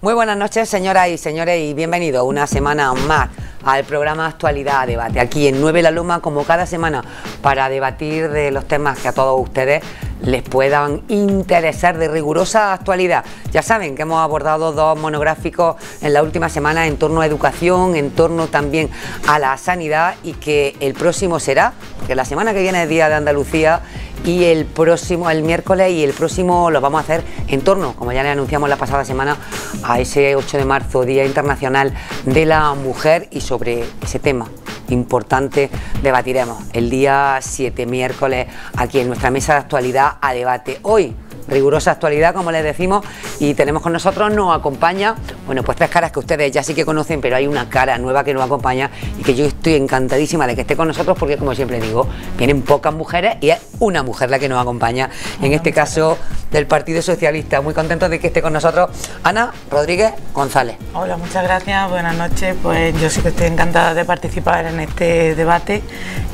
Muy buenas noches, señoras y señores, y bienvenidos una semana más al programa Actualidad a Debate, aquí en 9 La Loma, como cada semana, para debatir de los temas que a todos ustedes les puedan interesar, de rigurosa actualidad. Ya saben que hemos abordado dos monográficos en la última semana en torno a educación, en torno también a la sanidad, y que el próximo será, que la semana que viene es Día de Andalucía, y el próximo, el miércoles, y el próximo lo vamos a hacer en torno, como ya le anunciamos la pasada semana, a ese 8 de marzo, Día Internacional de la Mujer, y sobre ese tema importante debatiremos el día 7, miércoles, aquí en nuestra mesa de Actualidad a Debate. Hoy, rigurosa actualidad, como les decimos, y tenemos con nosotros, nos acompaña, bueno, pues tres caras que ustedes ya sí que conocen, pero hay una cara nueva que nos acompaña y que yo estoy encantadísima de que esté con nosotros, porque, como siempre digo, vienen pocas mujeres y es una mujer la que nos acompaña, en este caso del Partido Socialista. Muy contentos de que esté con nosotros Ana Rodríguez González. Hola, muchas gracias, buenas noches. Pues yo sí que estoy encantada de participar en este debate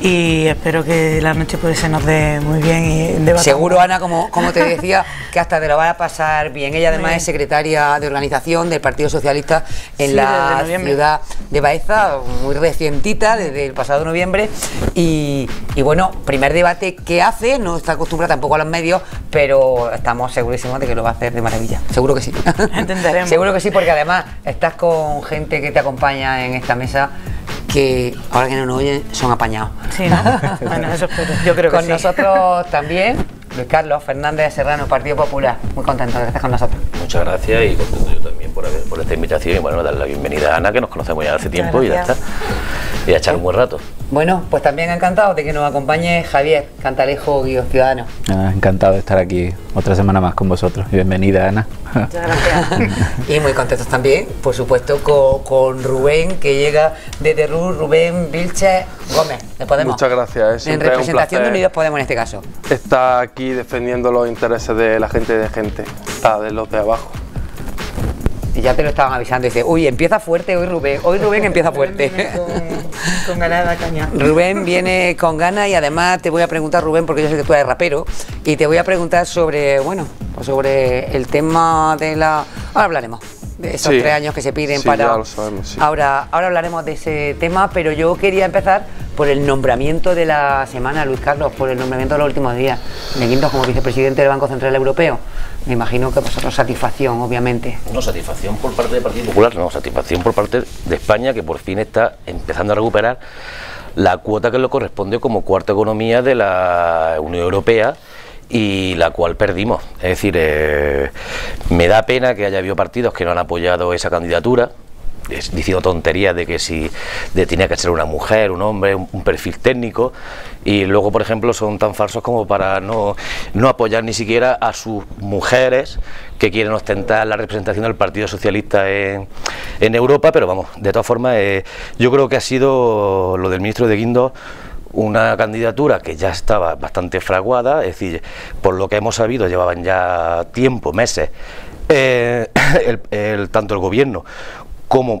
y espero que la noche pues se nos dé muy bien y debatamos. Seguro, Ana, como te decía, que hasta te lo vas a pasar bien. Ella además es secretaria de organización del Partido Socialista en la ciudad de Baeza, muy recientita, desde el pasado noviembre, y bueno, primer debate que hace, no está acostumbrada tampoco a los medios, pero estamos segurísimos de que lo va a hacer de maravilla. Seguro que sí. Entenderemos. Seguro que sí, porque además estás con gente que te acompaña en esta mesa que, ahora que no nos oyen, son apañados. Sí, ¿no? Bueno, eso espero. Yo creo que con sí. Nosotros también Luis Carlos Fernández Serrano, Partido Popular. Muy contento de que estés con nosotros. Muchas gracias, y contento yo también por esta invitación, y bueno, darle la bienvenida a Ana, que nos conocemos ya hace tiempo, y ya está. Y a echar un buen rato. Bueno, pues también encantado de que nos acompañe Javier Cantalejo, Guío Ciudadano. Encantado de estar aquí otra semana más con vosotros. Bienvenida, Ana. Muchas gracias. Y muy contentos también, por supuesto, con Rubén, que llega desde Rubén Vilches Gómez, de Podemos. Muchas gracias. En representación de Unidos Podemos, en este caso. Está aquí defendiendo los intereses de la gente, está de los de abajo. Y ya te lo estaban avisando, dice, uy, empieza fuerte hoy Rubén empieza fuerte. Con ganas de la caña. Rubén viene con ganas, y además te voy a preguntar, Rubén, porque yo sé que tú eres rapero, y te voy a preguntar sobre, bueno, pues sobre el tema de la... Ahora hablaremos de esos 3 años que se piden para... Ya lo sabemos, sí. Ahora hablaremos de ese tema, pero yo quería empezar por el nombramiento de la semana, Luis Carlos, por el nombramiento de los últimos días de Guindos como vicepresidente del Banco Central Europeo. Me imagino que vosotros satisfacción, obviamente. No satisfacción por parte del Partido Popular, no, satisfacción por parte de España, que por fin está empezando a recuperar la cuota que le corresponde como cuarta economía de la Unión Europea, y la cual perdimos. Es decir, me da pena que haya habido partidos que no han apoyado esa candidatura, diciendo tonterías de que si tenía que ser una mujer, un hombre, un perfil técnico, y luego, por ejemplo, son tan falsos como para no apoyar ni siquiera a sus mujeres que quieren ostentar la representación del Partido Socialista en Europa. Pero vamos, de todas formas, yo creo que ha sido lo del ministro de Guindos una candidatura que ya estaba bastante fraguada. Es decir, por lo que hemos sabido, llevaban ya tiempo, meses, tanto el gobierno como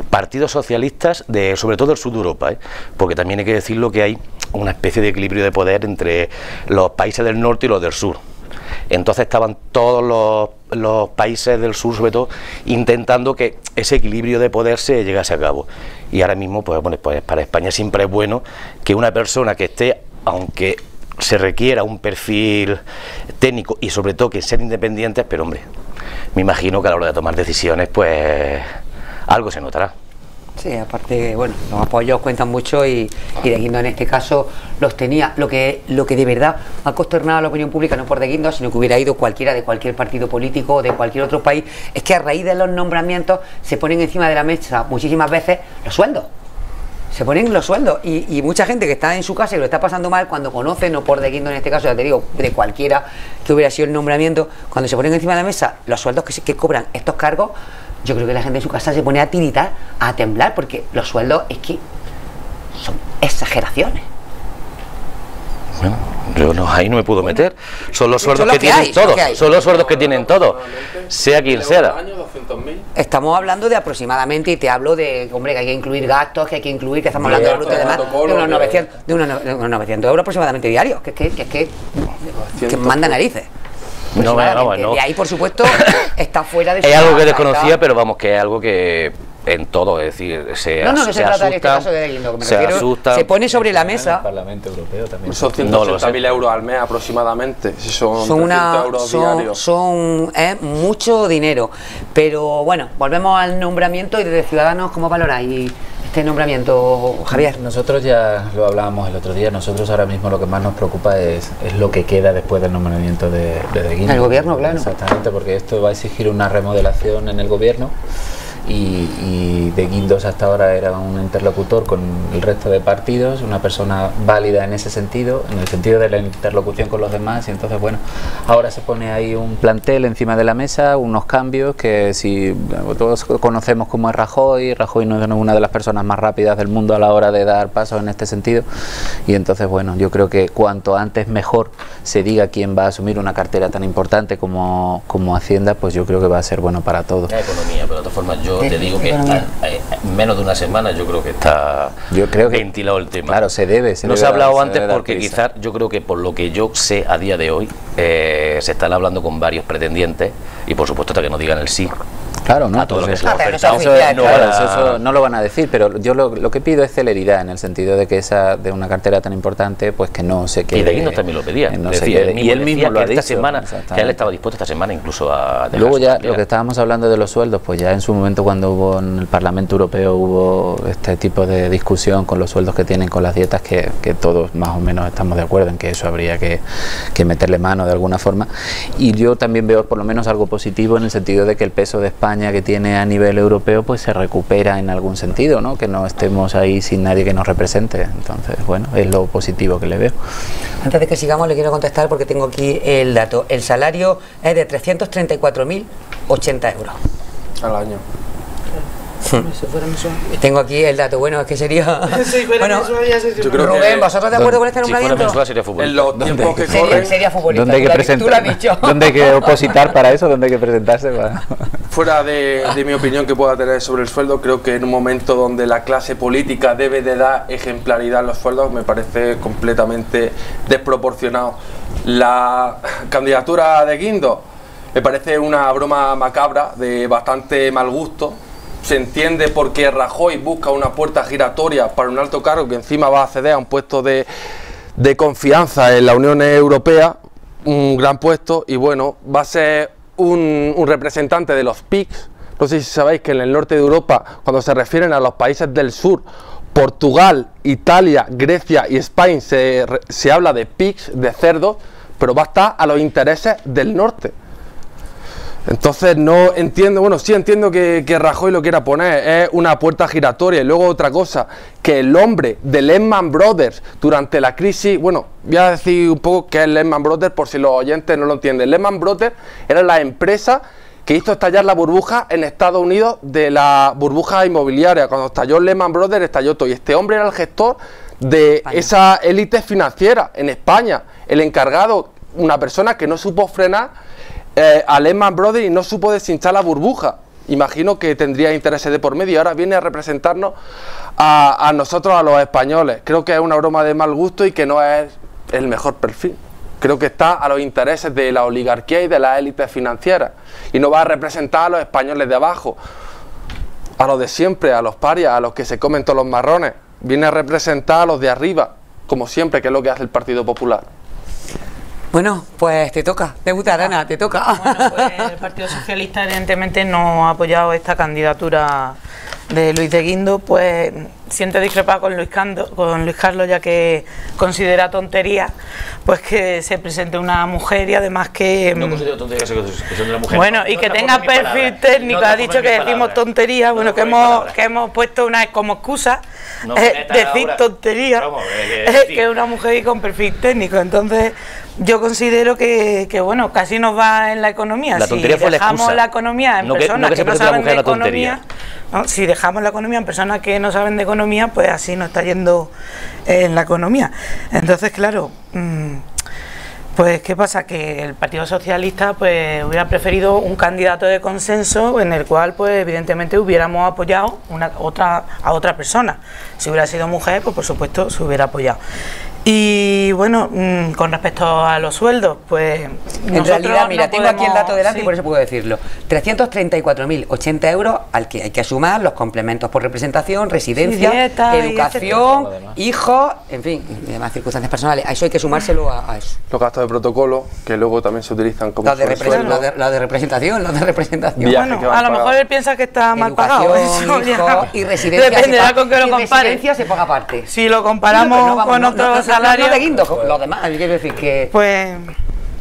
partidos socialistas, sobre todo del sur de Europa, porque también hay que decirlo que hay una especie de equilibrio de poder entre los países del norte y los del sur. Entonces estaban todos los países del sur, sobre todo, intentando que ese equilibrio de poder se llegase a cabo. Y ahora mismo, pues para España siempre es bueno que una persona que esté, aunque se requiera un perfil técnico y sobre todo que sean independientes, pero hombre, me imagino que a la hora de tomar decisiones, pues algo se notará. Sí, aparte, bueno, los apoyos cuentan mucho, y de Guindos en este caso los tenía. Lo que de verdad ha consternado a la opinión pública, no por de Guindos, sino que hubiera ido cualquiera de cualquier partido político o de cualquier otro país, es que a raíz de los nombramientos se ponen encima de la mesa muchísimas veces los sueldos. Se ponen los sueldos, y mucha gente que está en su casa y lo está pasando mal, cuando conoce, no por de Guindos en este caso, ya te digo, de cualquiera que hubiera sido el nombramiento, cuando se ponen encima de la mesa los sueldos que cobran estos cargos, yo creo que la gente en su casa se pone a tiritar, a temblar, porque los sueldos es que son exageraciones. Bueno, yo no, ahí no me puedo meter. Son los sueldos lo que que tienen hay, todos. lo que hay. Son los sueldos que tienen todos. Sea quien sea. Estamos hablando de aproximadamente, y te hablo de, hombre, que hay que incluir gastos, que hay que incluir, que estamos hablando de bruto y demás, de unos 900 euros aproximadamente diarios, que manda narices. No, vamos, no. De ahí, por supuesto, está fuera de su Es algo que casa, desconocía, está... pero vamos, que es algo que en todo, es decir, No se trata de este caso de Guindo, que me refiero, se pone sobre la mesa. El Parlamento Europeo también. Son 180.000 euros al mes aproximadamente, si son 300 euros diarios. Son mucho dinero, pero bueno, volvemos al nombramiento y desde Ciudadanos, ¿cómo valoráis este nombramiento, Javier? Nosotros ya lo hablábamos el otro día, nosotros ahora mismo lo que más nos preocupa es lo que queda después del nombramiento de Guindo. El gobierno, claro. Exactamente, porque esto va a exigir una remodelación en el gobierno. Y de Guindos hasta ahora era un interlocutor con el resto de partidos, una persona válida en ese sentido, en el sentido de la interlocución con los demás, y entonces bueno, ahora se pone ahí un plantel encima de la mesa, unos cambios que si todos conocemos como es Rajoy no es una de las personas más rápidas del mundo a la hora de dar pasos en este sentido, y entonces bueno, yo creo que cuanto antes mejor se diga quién va a asumir una cartera tan importante como Hacienda, pues yo creo que va a ser bueno para todos. La economía, pero de todas formas yo te digo que en menos de una semana yo creo que está ventilado el tema. Claro, se debe no se ha hablado antes porque quizás yo creo que por lo que yo sé a día de hoy se están hablando con varios pretendientes y por supuesto hasta que nos digan el sí. Claro, no, a todo lo que se claro, ha ofertado. Eso no lo van a decir, pero yo lo que pido es celeridad, en el sentido de que de una cartera tan importante, pues que no se quede. Y de Guindos también lo pedía. Y él mismo lo ha dicho. Esta semana, que él estaba dispuesto esta semana incluso a dejar. Luego ya, lo que estábamos hablando de los sueldos, pues ya en su momento cuando hubo en el Parlamento Europeo hubo este tipo de discusión con los sueldos que tienen, con las dietas, que todos más o menos estamos de acuerdo en que eso habría que meterle mano de alguna forma. Y yo también veo por lo menos algo positivo en el sentido de que el peso de España que tiene a nivel europeo pues se recupera en algún sentido, ¿no? Que no estemos ahí sin nadie que nos represente. Entonces, bueno, es lo positivo que le veo. Antes de que sigamos le quiero contestar porque tengo aquí el dato. El salario es de 334.080 euros al año. Tengo aquí el dato, bueno, es que sería... bueno, yo creo Rubén, ¿vosotros de acuerdo con este nombramiento? Si fuera mensual sería futbolista. En los tiempos que corren... Sería futbolista, ¿Dónde hay que presentar? tú lo has dicho. ¿Dónde hay que opositar para eso? ¿Dónde hay que presentarse? Fuera de mi opinión que pueda tener sobre el sueldo, creo que en un momento donde la clase política debe de dar ejemplaridad en los sueldos, me parece completamente desproporcionado. La candidatura de Guindos me parece una broma macabra de bastante mal gusto. Se entiende por qué Rajoy busca una puerta giratoria para un alto cargo que encima va a acceder a un puesto de confianza en la Unión Europea, un gran puesto, y bueno, va a ser un representante de los PIGS. No sé si sabéis que en el norte de Europa, cuando se refieren a los países del sur, Portugal, Italia, Grecia y España, se habla de pigs, de cerdos, pero va a estar a los intereses del norte. Entonces no entiendo, bueno, sí entiendo que Rajoy lo quiera poner, es una puerta giratoria. Y luego otra cosa, que el hombre de Lehman Brothers durante la crisis, bueno, voy a decir un poco qué es Lehman Brothers por si los oyentes no lo entienden. Lehman Brothers era la empresa que hizo estallar la burbuja en Estados Unidos de la burbuja inmobiliaria. Cuando estalló Lehman Brothers, estalló todo. Y este hombre era el gestor de esa élite financiera en España, el encargado, una persona que no supo frenar a Lehman Brothers y no supo deshinchar la burbuja. Imagino que tendría intereses de por medio y ahora viene a representarnos a nosotros, a los españoles. Creo que es una broma de mal gusto y que no es el mejor perfil. Creo que está a los intereses de la oligarquía y de las élites financieras y no va a representar a los españoles de abajo, a los de siempre, a los parias, a los que se comen todos los marrones. Viene a representar a los de arriba, como siempre, que es lo que hace el Partido Popular. Bueno, pues te toca debutar, Ana, te toca. Bueno, pues el Partido Socialista evidentemente no ha apoyado esta candidatura de Luis de Guindos, pues siento discrepar con Luis Carlos, ya que considera tontería pues que se presente una mujer y además que... No considero tontería que se presente una mujer. Bueno, y que tenga perfil técnico, ha dicho que decimos tontería, bueno, que hemos puesto una como excusa decir tontería, que es una mujer y con perfil técnico, entonces... Yo considero que bueno, casi nos va en la economía. La tontería si fue dejamos la excusa. la economía en No que personas se que no presente la saben mujer de a la economía, ¿no? Si dejamos la economía en personas que no saben de economía, pues así nos está yendo en la economía. Entonces, claro, pues ¿qué pasa? Que el Partido Socialista pues hubiera preferido un candidato de consenso en el cual pues evidentemente hubiéramos apoyado a otra persona. Si hubiera sido mujer, pues por supuesto se hubiera apoyado. Y bueno, con respecto a los sueldos, pues en realidad, mira, tengo aquí el dato delante, sí. Y por eso puedo decirlo. 334.080 euros al que hay que sumar los complementos por representación, residencia, Sí, dieta, educación, hijos, en fin, y demás circunstancias personales. A eso hay que sumárselo a eso. Los gastos de protocolo, que luego también se utilizan como Los de sueldo. representación. Viajes Bueno, que van a lo mejor pagados. él piensa que está mal pagado. Educación, Eso ya hijos y residencia. dependerá con que lo y compare. residencia se paga aparte. Si lo comparamos con otros salarios, No de guindos, con los demás, quiero decir que... pues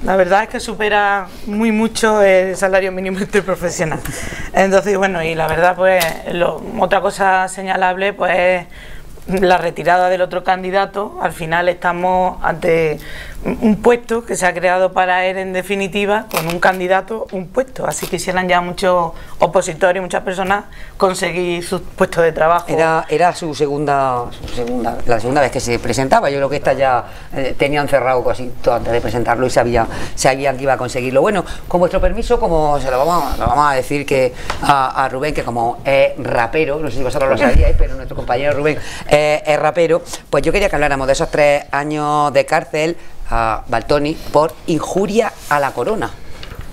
la verdad es que supera muy mucho el salario mínimo interprofesional. Entonces, bueno, y la verdad, pues otra cosa señalable, pues la retirada del otro candidato. Al final estamos ante un puesto que se ha creado para él, en definitiva, con un candidato, un puesto. Así quisieran ya muchos opositores y muchas personas conseguir sus puestos de trabajo. Era la segunda vez que se presentaba. Yo creo que esta ya tenían cerrado casi todo antes de presentarlo y sabían que iba a conseguirlo. Bueno, con vuestro permiso, como se lo vamos a decir que a Rubén, que como es rapero, no sé si vosotros lo sabíais, pero nuestro compañero Rubén es rapero, pues yo quería que habláramos de esos 3 años de cárcel a Valtonyc por injuria a la corona.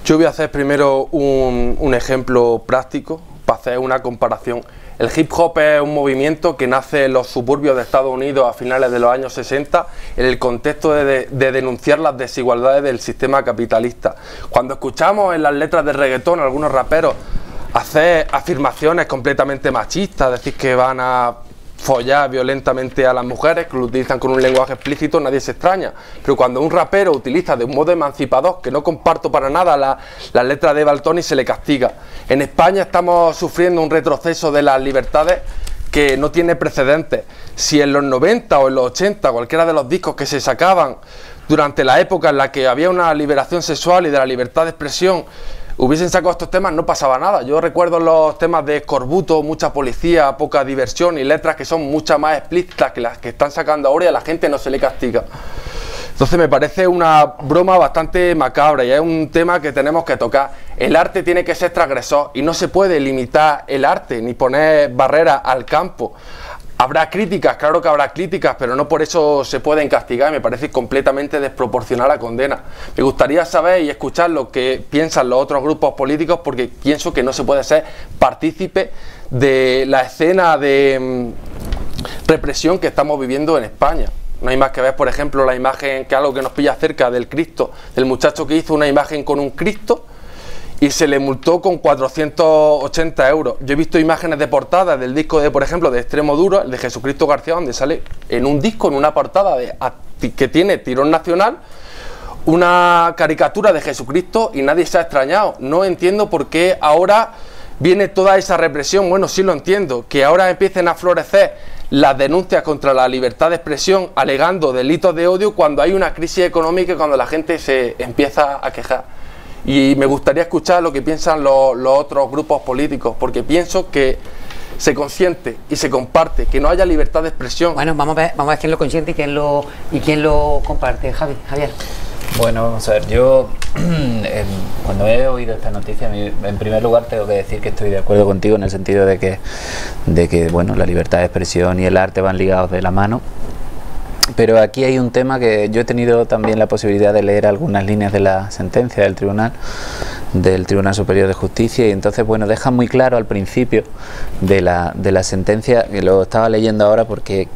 Yo voy a hacer primero un ejemplo práctico para hacer una comparación. El hip hop es un movimiento que nace en los suburbios de Estados Unidos a finales de los años 60 en el contexto de denunciar las desigualdades del sistema capitalista. Cuando escuchamos en las letras de reggaetón a algunos raperos hacer afirmaciones completamente machistas, decir que van a follar violentamente a las mujeres, que lo utilizan con un lenguaje explícito, nadie se extraña. Pero cuando un rapero utiliza de un modo emancipador, que no comparto para nada las letras de Valtonyc, se le castiga. En España estamos sufriendo un retroceso de las libertades que no tiene precedentes. Si en los 90 o en los 80, cualquiera de los discos que se sacaban durante la época en la que había una liberación sexual y de la libertad de expresión, hubiesen sacado estos temas, no pasaba nada. Yo recuerdo los temas de escorbuto, mucha policía, poca diversión y letras que son mucho más explícitas que las que están sacando ahora y a la gente no se le castiga. Entonces me parece una broma bastante macabra y es un tema que tenemos que tocar. El arte tiene que ser transgresor y no se puede limitar el arte ni poner barreras al campo. Habrá críticas, claro que habrá críticas, pero no por eso se pueden castigar y me parece completamente desproporcional la condena. Me gustaría saber y escuchar lo que piensan los otros grupos políticos porque pienso que no se puede ser partícipe de la escena de represión que estamos viviendo en España. No hay más que ver, por ejemplo, la imagen, que es algo que nos pilla cerca, del Cristo, del muchacho que hizo una imagen con un Cristo y se le multó con 480 euros. Yo he visto imágenes de portada del disco de, por ejemplo, de Extremo Duro, el de Jesucristo García, donde sale en un disco, en una portada que tiene tirón nacional, una caricatura de Jesucristo y nadie se ha extrañado. No entiendo por qué ahora viene toda esa represión. Bueno, sí lo entiendo, que ahora empiecen a florecer las denuncias contra la libertad de expresión alegando delitos de odio cuando hay una crisis económica y cuando la gente se empieza a quejar. Y me gustaría escuchar lo que piensan los otros grupos políticos, porque pienso que se consiente y se comparte que no haya libertad de expresión. Bueno, vamos a ver quién lo consiente y quién lo comparte. Javier. Bueno, vamos a ver, yo cuando he oído esta noticia, en primer lugar tengo que decir que estoy de acuerdo contigo en el sentido de que bueno, la libertad de expresión y el arte van ligados de la mano. Pero aquí hay un tema que yo he tenido también la posibilidad de leer algunas líneas de la sentencia del Tribunal Superior de Justicia y entonces, bueno, deja muy claro al principio de la sentencia, que lo estaba leyendo ahora porque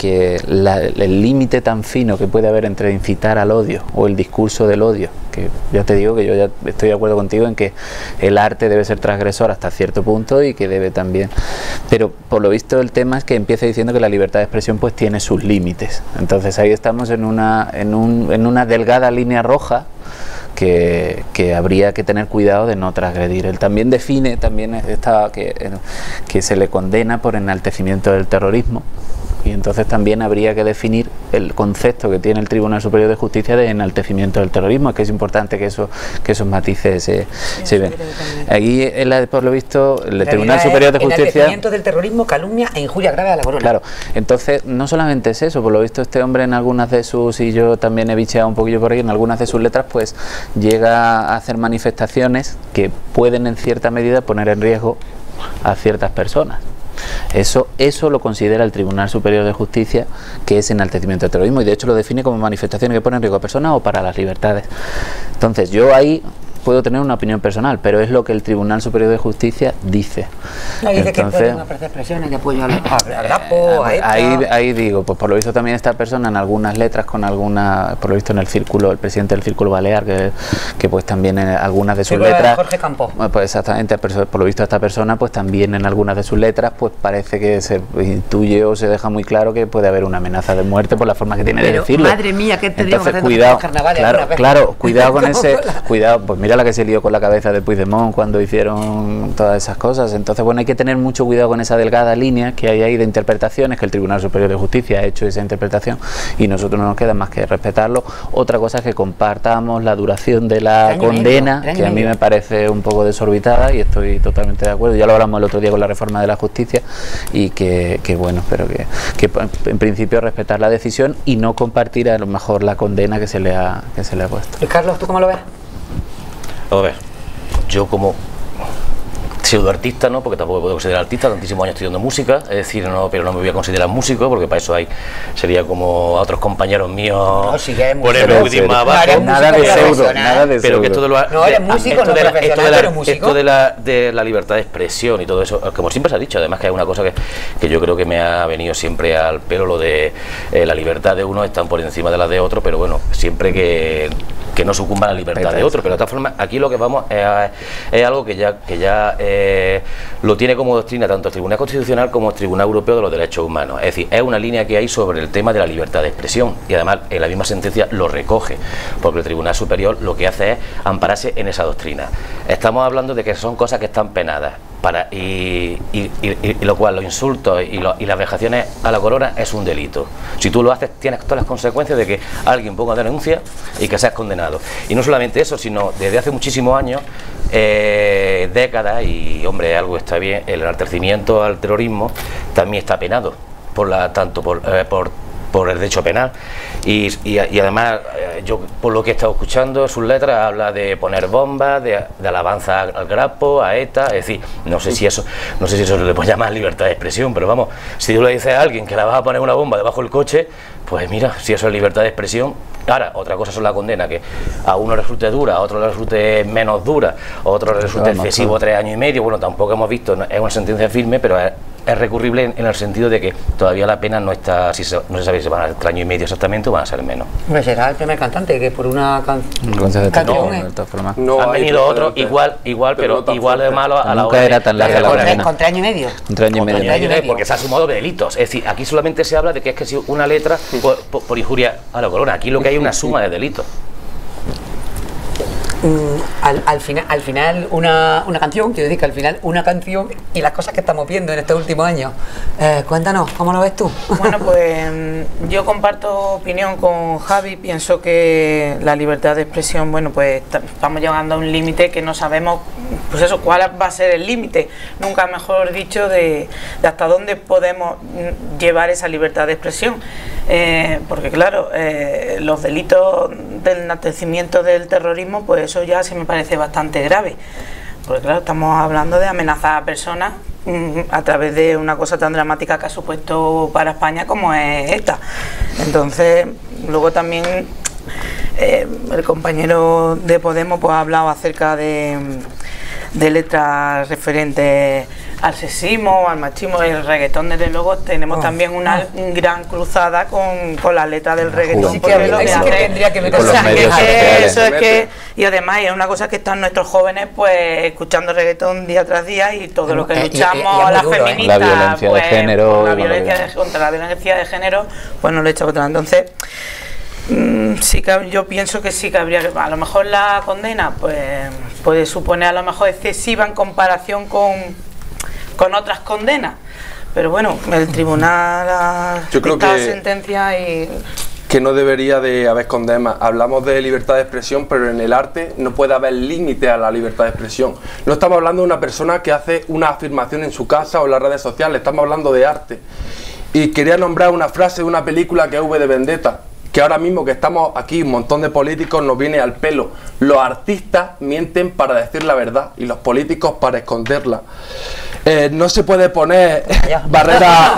el límite tan fino que puede haber entre incitar al odio o el discurso del odio, que ya te digo que yo ya estoy de acuerdo contigo en que el arte debe ser transgresor hasta cierto punto y que debe también, pero por lo visto el tema es que empieza diciendo que la libertad de expresión pues tiene sus límites. Entonces ahí estamos en una delgada línea roja que habría que tener cuidado de no transgredir. Él también define, que se le condena por enaltecimiento del terrorismo, Y entonces también habría que definir el concepto que tiene el Tribunal Superior de Justicia de enaltecimiento del terrorismo, que es importante que esos matices se ven. Aquí, por lo visto, el Tribunal Superior de Justicia... Enaltecimiento del terrorismo, calumnia e injuria grave a la corona. Claro, entonces no solamente es eso, por lo visto este hombre en algunas de sus, y yo también he bicheado un poquillo por ahí, en algunas de sus letras pues llega a hacer manifestaciones que pueden en cierta medida poner en riesgo a ciertas personas. Eso lo considera el Tribunal Superior de Justicia, que es enaltecimiento del terrorismo, y de hecho lo define como manifestaciones que ponen en riesgo a personas o para las libertades. Entonces yo ahí puedo tener una opinión personal, pero es lo que el Tribunal Superior de Justicia dice. No, dice que pueden aparecer expresiones de apoyo al Grapo, a ETA. Ahí digo, pues por lo visto también esta persona en algunas letras, con alguna, por lo visto en el círculo, el presidente del Círculo Balear, que pues también en algunas de sus letras... Jorge Campos. Pues exactamente, por lo visto esta persona pues también en algunas de sus letras pues parece que se intuye o se deja muy claro que puede haber una amenaza de muerte por la forma que tiene de decirlo. Madre mía, ¿qué tendríamos que hacer cuidado, los carnavales? Claro, cuidado con ese... Cuidado, pues mira la que se lió con la cabeza de Puigdemont cuando hicieron todas esas cosas. Entonces, bueno, hay que tener mucho cuidado con esa delgada línea que hay ahí de interpretaciones, que el Tribunal Superior de Justicia ha hecho esa interpretación y nosotros no nos queda más que respetarlo. Otra cosa es que compartamos la duración de la condena, que a mí me parece un poco desorbitada y estoy totalmente de acuerdo. Ya lo hablamos el otro día con la reforma de la justicia y que bueno, pero que en principio respetar la decisión y no compartir a lo mejor la condena que se le ha puesto. Y Carlos, ¿tú cómo lo ves? A ver, yo como pseudoartista, ¿no? Porque tampoco me puedo considerar artista, tantísimos años estudiando música, es decir, no, pero no me voy a considerar músico, porque para eso sería como a otros compañeros míos ponerme muy más abajo. Nada de pseudo, pero que esto de lo, no eres músico, no profesional, pero músico. Esto de la libertad de expresión y todo eso, como siempre se ha dicho, además que hay una cosa que yo creo que me ha venido siempre al pelo, lo de la libertad de unos están por encima de las de otros, pero bueno, siempre que no sucumba a la libertad de otros, pero de todas formas aquí lo que vamos es algo que ya lo tiene como doctrina tanto el Tribunal Constitucional como el Tribunal Europeo de los Derechos Humanos, es decir, es una línea que hay sobre el tema de la libertad de expresión y además en la misma sentencia lo recoge, porque el Tribunal Superior lo que hace es ampararse en esa doctrina. Estamos hablando de que son cosas que están penadas y lo cual los insultos y las vejaciones a la corona es un delito. Si tú lo haces tienes todas las consecuencias de que alguien ponga denuncia y que seas condenado. Y no solamente eso, sino desde hace muchísimos años, décadas, y hombre, algo está bien, el enaltecimiento al terrorismo también está penado tanto por el derecho penal y además yo por lo que he estado escuchando sus letras habla de poner bombas, de alabanza al Grapo, a ETA, es decir, no sé si eso se le puede llamar libertad de expresión, pero vamos, si tú le dices a alguien que la vas a poner una bomba debajo del coche, pues mira, si eso es libertad de expresión. Ahora, otra cosa son la condena, que a uno le resulte dura, a otro le resulte menos dura, a otro le resulte excesivo 3 años y medio, bueno, tampoco hemos visto, es una sentencia firme, pero es recurrible en el sentido de que todavía la pena no está, no se sabe si van a ser 3 años y medio exactamente o van a ser menos. Hombre, será el primer cantante que por una canción no, han venido otros igual, pero igual de malo a la hora. Nunca era tan larga la condena. Con 3 años y medio. Un 3 años y medio. Porque se ha sumado de delitos. Es decir, aquí solamente se habla de que es que si una letra por injuria a la corona. Aquí lo que hay es una suma de delitos. Al final una canción, quiero decir que al final una canción y las cosas que estamos viendo en estos últimos años. Cuéntanos, ¿cómo lo ves tú? Bueno, pues yo comparto opinión con Javi, pienso que la libertad de expresión, bueno, pues estamos llegando a un límite que no sabemos, pues eso, cuál va a ser el límite, nunca mejor dicho, de hasta dónde podemos llevar esa libertad de expresión. Porque claro, los delitos del enaltecimiento del terrorismo, pues eso ya se me parece bastante grave, porque claro, estamos hablando de amenazar a personas a través de una cosa tan dramática que ha supuesto para España como es esta. Entonces, luego también el compañero de Podemos pues ha hablado acerca de letras referentes al sexismo, al machismo, el reggaetón. Desde luego tenemos también una gran cruzada con la letra del reggaetón, sí, porque lo que tendría que ver y además es una cosa que están nuestros jóvenes pues escuchando reggaetón día tras día, y todo lo que luchamos las feministas, la violencia de género, contra la violencia de género, pues no lo he echado atrás. Entonces sí que yo pienso que sí que habría que, a lo mejor la condena pues puede suponer a lo mejor excesiva en comparación con otras condenas, Pero bueno, el tribunal ha Yo creo dictado que- sentencia y... que no debería de haber condena. Hablamos de libertad de expresión, pero en el arte no puede haber límite a la libertad de expresión. No estamos hablando de una persona que hace una afirmación en su casa o en las redes sociales, estamos hablando de arte. Y quería nombrar una frase de una película que es V de Vendetta, que ahora mismo que estamos aquí, un montón de políticos, nos viene al pelo. Los artistas mienten para decir la verdad y los políticos para esconderla. No se puede poner barrera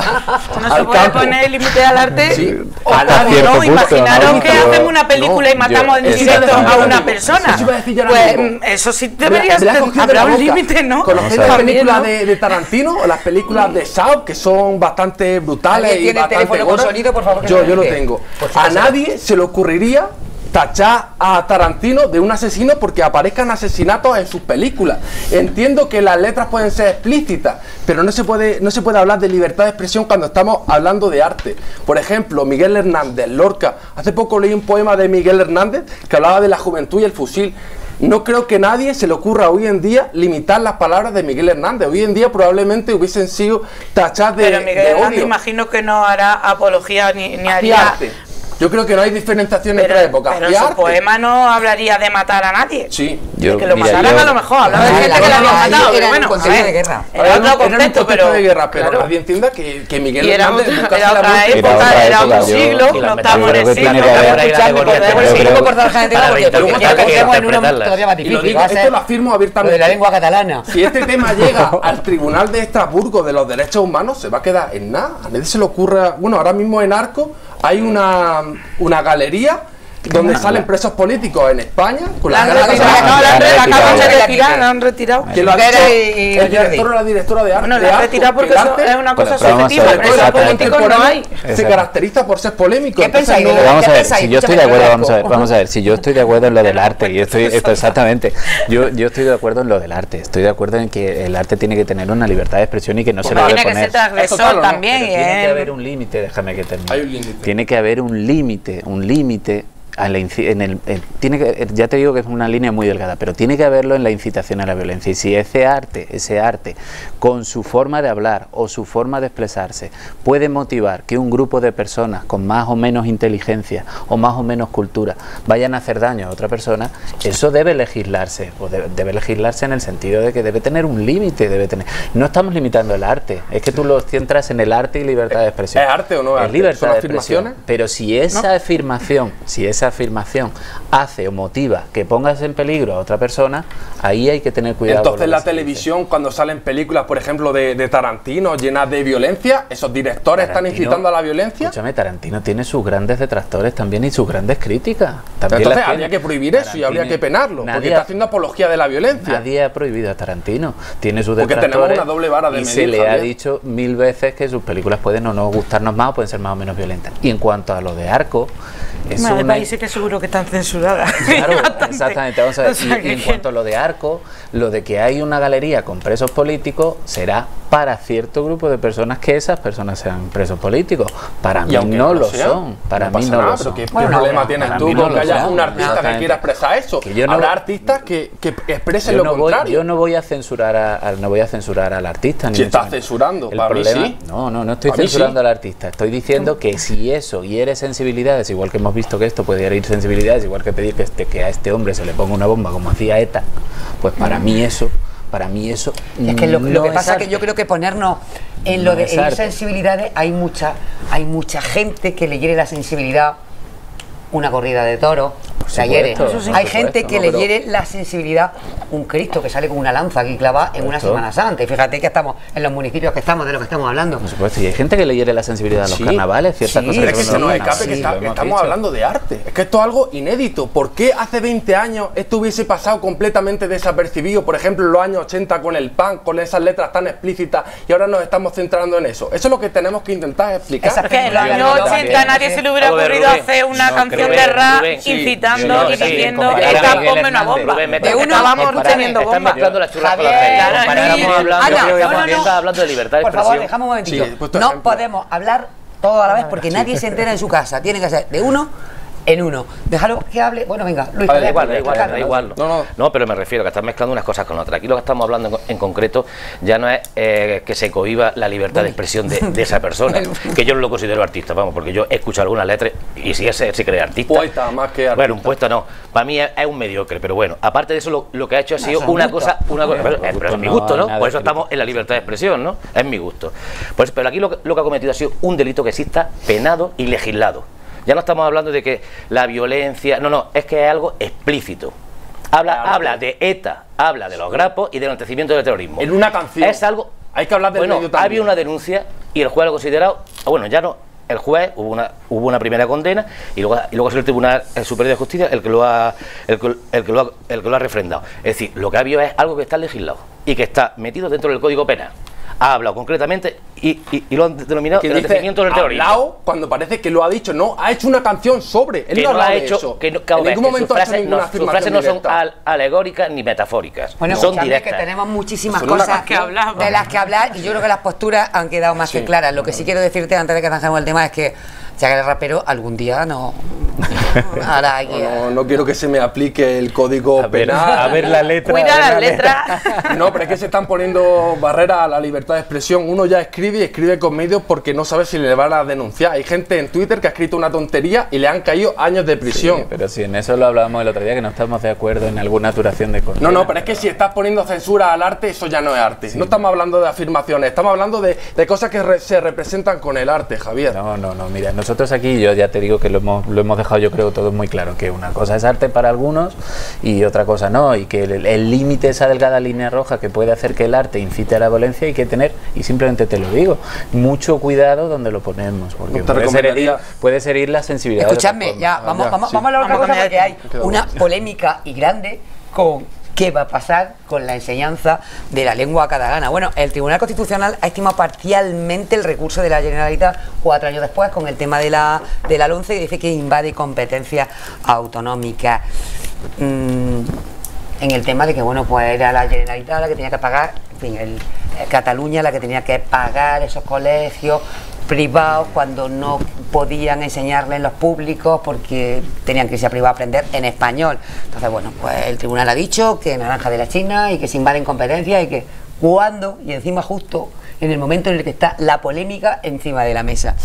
No se al puede campo. poner límite al arte. Sí. A nadie, cierto ¿no? punto, Imaginaros ¿no? que Yo- hacemos una película y matamos en yo- directo exactamente. a una persona. Eso iba a decir yo ahora Pues mismo. eso sí Me debería la he ser. cogido de Habrá la un boca. límite, ¿no? ¿Conocéis Vamos las a ver. películas También, ¿no? de Tarantino o las películas de Saw, que son bastante brutales ¿Alguien y tiene el bastante teléfono con gordas? sonido, por favor, que Yo me lo lo tengo. Por si A acaso. nadie se le ocurriría tachar a Tarantino de un asesino porque aparezcan asesinatos en sus películas. Entiendo que las letras pueden ser explícitas, pero no se puede hablar de libertad de expresión cuando estamos hablando de arte. Por ejemplo, Miguel Hernández, Lorca. Hace poco leí un poema de Miguel Hernández que hablaba de la juventud y el fusil. No creo que a nadie se le ocurra hoy en día limitar las palabras de Miguel Hernández. Hoy en día probablemente hubiesen sido tachadas de, Pero Miguel de Hernández odio. imagino que no hará apología ni Hacía haría... arte. Yo creo que no hay diferenciación entre épocas. pero Hacía su arte. poema no hablaría de matar a nadie. Sí. Yo- De que lo mira, mataran yo- a lo mejor, hablaba de Ah, gente la que lo guerra, había matado, era pero un bueno, contexto a ver, de guerra. era otro Era un contexto, pero... de guerra, pero claro. nadie entienda que Miguel Y era Hernández otra, nunca era se la otra ha vuelto- época, era otro yo- siglo, y la no estamos en yo el creo que siglo, tiene no que estamos haber- escuchando, Yo creo podemos que- seguir. No cortar la gente Para porque reinterpretar, ya que estamos en una interpretarlas. todavía más Y lo difícil. digo, Va a esto ser lo afirmo lo abiertamente. de la lengua catalana. Si este tema llega al Tribunal de Estrasburgo de los Derechos Humanos, se va a quedar en nada. A nadie se le ocurra. Bueno, ahora mismo en Arco hay una galería donde salen presos políticos en España con La las han caras retirado, no, la han la han acaban de retirado. retirar, la han retirado. que lo ha Vera dicho y el Jordi. director o la directora de arte. Bueno, de la han Arco, retirado porque que el eso arte, es una cosa Bueno, pero vamos a subjetiva, ver, presos exactamente. políticos no hay. se Exacto. caracteriza por ser polémico. ¿Qué entonces pensáis? no- Vamos ¿Qué a ver, pensáis? si yo estoy Escúchame, de acuerdo, Roberto. vamos a ver, si yo estoy de acuerdo en lo del arte, y esto exactamente, yo estoy de acuerdo en lo del arte, estoy de acuerdo en que el arte tiene que tener una libertad de expresión y que no se le Tiene debe que poner. ser transgresor Eso, claro, ¿no? también. Pero tiene que ¿eh? haber un límite, déjame que termine. Hay un límite. Tiene que haber un límite a la tiene que, ya te digo que es una línea muy delgada, pero tiene que haberlo en la incitación a la violencia. Y si ese arte, con su forma de hablar o su forma de expresarse, puede motivar que un grupo de personas con más o menos inteligencia o más o menos cultura vayan a hacer daño a otra persona, eso debe legislarse, o debe legislarse en el sentido de que debe tener un límite, no estamos limitando el arte, es que tú lo centras en el arte y libertad de expresión. ¿Es arte o no es arte? libertad ¿Son de expresión. afirmaciones? Pero si esa afirmación hace o motiva que pongas en peligro a otra persona, ahí hay que tener cuidado. Entonces con lo la que se dice. televisión, cuando salen películas, por ejemplo, de Tarantino llenas de violencia, ¿esos directores están Tarantino- incitando a la violencia? Escúchame, Tarantino tiene sus grandes detractores también y sus grandes críticas. También Entonces las habría tiene. que prohibir eso y habría Tarantino- que penarlo, porque nadie está ha- haciendo apología de la violencia. Nadie ha prohibido a Tarantino. Tiene sus Porque detractores. tenemos una doble vara de y medir, se le ha Javier. dicho 1000 veces que sus películas pueden o no gustarnos más o pueden ser más o menos violentas. Y en cuanto a lo de Arco, es Hay una... países que seguro que están censuradas. Claro, Bastante. exactamente. Vamos a ver. O sea, Y en cuanto a lo de Arco, lo de que hay una galería con presos políticos será para cierto grupo de personas que esas personas sean presos políticos. Para Y mí aunque no lo sea, son. Para mí pasa no nada, lo pero son. ¿qué Bueno, problema no, tienes para tú mí con no que lo haya son. un artista que Exactamente. quiera expresar eso? Que yo no- Habrá artistas que expresen Yo lo no, contrario. yo no voy a censurar no voy a censurar al artista. Ni Si mucho estás menos. censurando, El para mí problema, sí. no estoy Para mí censurando sí. al artista. Estoy diciendo que si eso hiere sensibilidades, igual que hemos visto que esto puede herir sensibilidades, igual que pedir que a este hombre se le ponga una bomba como hacía ETA, pues para mí eso Es que lo no que es pasa es arte. que yo creo que ponernos en lo No de es herir arte. sensibilidades, hay mucha gente que le hiere la sensibilidad una corrida de toros, supuesto, hiere. por supuesto, Hay gente que no, le pero- hiere la sensibilidad un Cristo que sale con una lanza aquí clavada en una Correcto. Semana Santa. Y fíjate que estamos en los municipios que estamos, de lo que estamos hablando. Por supuesto, y hay gente que le hiere la sensibilidad a los Sí, carnavales, ciertas sí, cosas Pero es que son se nos normales. escape que Sí, está- lo hemos estamos dicho. hablando de arte. Es que esto es algo inédito. ¿Por qué hace 20 años esto hubiese pasado completamente desapercibido? Por ejemplo, en los años 80 con el punk, con esas letras tan explícitas, y ahora nos estamos centrando en eso. Eso es lo que tenemos que intentar explicar. Esa Es que en los Yo años también. 80 a nadie se le hubiera Algo de ocurrido Rubén. hacer una No, canción Rubén, de rap Rubén, sí. incitando Sí, y sí, diciendo comparar a esta Miguel ponme una Hernández. bomba. Rubén, De mete- estábamos comparar- teniendo Están bomba. mezclando las churras con las Javier, peras. claro, Estamos sí. hablando, Ana, yo creo que no, no, también no. está hablando de libertad de Por favor, expresión. dejamos un momentito. Sí, he puesto No ejemplo. podemos hablar todo a la vez porque nadie se entera en su casa. Tiene que ser de uno en uno. Déjalo que hable. Bueno, venga, Luis. Da igual. No. No, pero me refiero que estás mezclando unas cosas con otras. Aquí lo que estamos hablando en concreto ya no es que se cohiba la libertad de expresión de esa persona, que yo no lo considero artista, vamos, porque yo he escuchado algunas letras y si se cree artista. Poeta más que artista. Bueno, un poeta no. Para mí es un mediocre, pero bueno, aparte de eso, lo que ha hecho ha sido una cosa. Pero es mi gusto, ¿no? Por eso estamos en la libertad de expresión, ¿no? Es mi gusto. Pues, pero aquí lo que ha cometido ha sido un delito que exista penado y legislado. Ya no estamos hablando de que la violencia, no, es que es algo explícito. Habla de ETA, habla de los grapos y del enaltecimiento del terrorismo. En una canción. Es algo. Hay que hablar del medio también. Había una denuncia y el juez lo ha considerado. Bueno, ya no. El juez hubo una primera condena y luego ha sido el Tribunal Superior de Justicia el que lo ha refrendado. Es decir, lo que ha habido es algo que está legislado y que está metido dentro del Código Penal. Ha hablado concretamente y lo han denominado el enaltecimiento del terrorismo. Ha hablado cuando parece que lo ha dicho, no, ha hecho una canción sobre. Él no ha hecho eso. En ningún momento ha hecho ninguna afirmación. Sus frases no son alegóricas ni metafóricas. Bueno, son directas. Que tenemos muchísimas cosas de las que hablar y yo creo que las posturas han quedado más que claras. Lo que sí quiero decirte antes de que zanjemos el tema es que ya que el rapero algún día no quiero que se me aplique el código penal. A ver la letra. Cuida las letras. No, pero es que se están poniendo barreras a la libertad de expresión. Uno ya escribe con medios porque no sabe si le van a denunciar. Hay gente en Twitter que ha escrito una tontería y le han caído años de prisión. Sí, pero si en eso lo hablábamos el otro día, que no estamos de acuerdo en alguna duración de condena. No, pero es que si estás poniendo censura al arte, eso ya no es arte. Sí. No estamos hablando de afirmaciones, estamos hablando de cosas que se representan con el arte, Javier. No, mira, nosotros aquí, yo ya te digo que lo hemos dejado, yo creo, todo muy claro, que una cosa es arte para algunos y otra cosa no, y que el límite, esa delgada línea roja que puede hacer que el arte incite a la violencia, hay que tener, y simplemente te lo digo, mucho cuidado donde lo ponemos, porque puede herir la sensibilidad. Escuchadme, ya, vamos a hablar de otra cosa, porque hay una polémica y grande con qué va a pasar con la enseñanza de la lengua catalana. Bueno, el Tribunal Constitucional ha estimado parcialmente el recurso de la Generalitat 4 años después con el tema de la LOMCE y dice que invade competencias autonómicas. En el tema de que, bueno, pues era la Generalitat la que tenía que pagar, en fin, Cataluña la que tenía que pagar esos colegios privados cuando no podían enseñarle en los públicos porque tenían que irse a privado a aprender en español. Entonces, bueno, pues el tribunal ha dicho que naranja de la China y que se invaden competencias y que cuando, y encima justo en el momento en el que está la polémica encima de la mesa.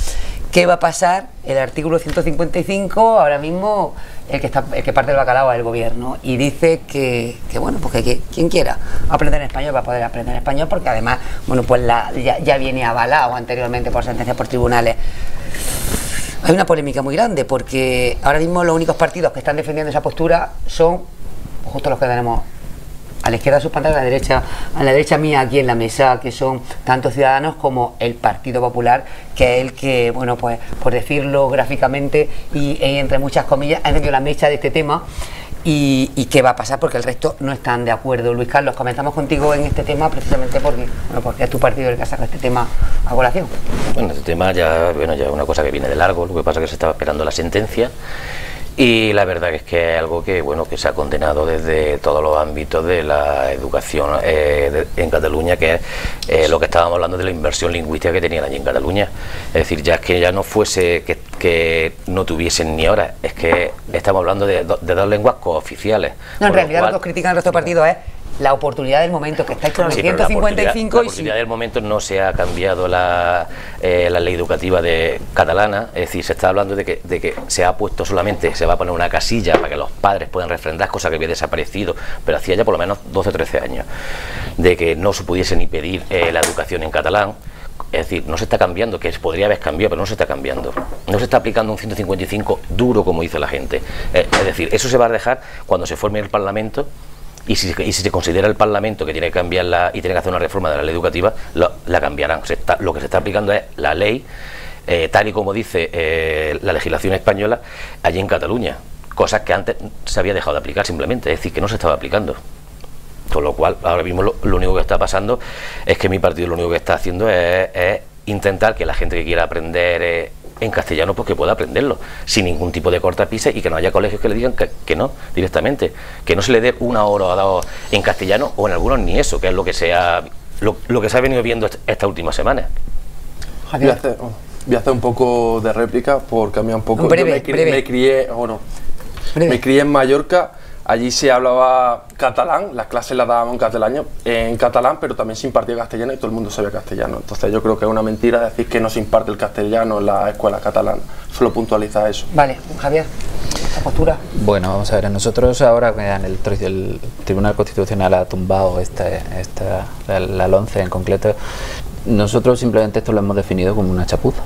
¿Qué va a pasar? El artículo 155, ahora mismo el que parte del bacalao es el gobierno y dice que bueno, pues que quien quiera aprender español va a poder aprender español porque además, bueno, pues ya viene avalado anteriormente por sentencias por tribunales. Hay una polémica muy grande porque ahora mismo los únicos partidos que están defendiendo esa postura son justo los que tenemos a la izquierda de sus pantallas, a la derecha mía aquí en la mesa, que son tanto Ciudadanos como el Partido Popular, que es el que, bueno, pues por decirlo gráficamente y entre muchas comillas, ha encendido la mecha de este tema. ¿Y qué va a pasar? Porque el resto no están de acuerdo. Luis Carlos, comenzamos contigo en este tema precisamente porque es tu partido el que ha sacado este tema a colación. Bueno, este tema ya es una cosa que viene de largo, lo que pasa es que se estaba esperando la sentencia. Y la verdad es que es algo que se ha condenado desde todos los ámbitos de la educación en Cataluña, que es lo que estábamos hablando de la inversión lingüística que tenían allí en Cataluña. Es decir, ya es que ya no fuese que no tuviesen ni ahora, es que estamos hablando de dos lenguas cooficiales. No, en realidad lo que os critican el resto de partidos es la oportunidad del momento, que estáis con el 155 la oportunidad del momento no se ha cambiado la ley educativa catalana, es decir, se está hablando de que se ha puesto solamente, se va a poner una casilla para que los padres puedan refrendar, cosa que había desaparecido, pero hacía ya por lo menos 12 o 13 años, de que no se pudiese ni pedir la educación en catalán. Es decir, no se está cambiando, que podría haber cambiado, pero no se está cambiando. No se está aplicando un 155 duro, como dice la gente. Es decir, eso se va a dejar cuando se forme el Parlamento. Y si se considera el Parlamento que tiene que cambiarla y tiene que hacer una reforma de la ley educativa, la cambiarán. Lo que se está aplicando es la ley, tal y como dice la legislación española, allí en Cataluña. Cosas que antes se había dejado de aplicar simplemente, es decir, que no se estaba aplicando. Con lo cual, ahora mismo lo único que está pasando es que mi partido lo único que está haciendo es intentar que la gente que quiera aprender en castellano, pues que pueda aprenderlo sin ningún tipo de cortapisa y que no haya colegios que le digan que no directamente, que no se le dé una hora o dos en castellano o en algunos ni eso, que es lo que se ha venido viendo esta última semana. Voy a hacer un poco de réplica por cambiar un poco. Breve, Yo me crié en Mallorca. Allí se hablaba catalán, las clases las dábamos en catalán, pero también se impartía castellano y todo el mundo sabía castellano. Entonces yo creo que es una mentira decir que no se imparte el castellano en la escuela catalana. Solo puntualiza eso. Vale, Javier, ¿la postura? Bueno, vamos a ver, nosotros ahora el Tribunal Constitucional ha tumbado la LOMCE en concreto. Nosotros simplemente esto lo hemos definido como una chapuza.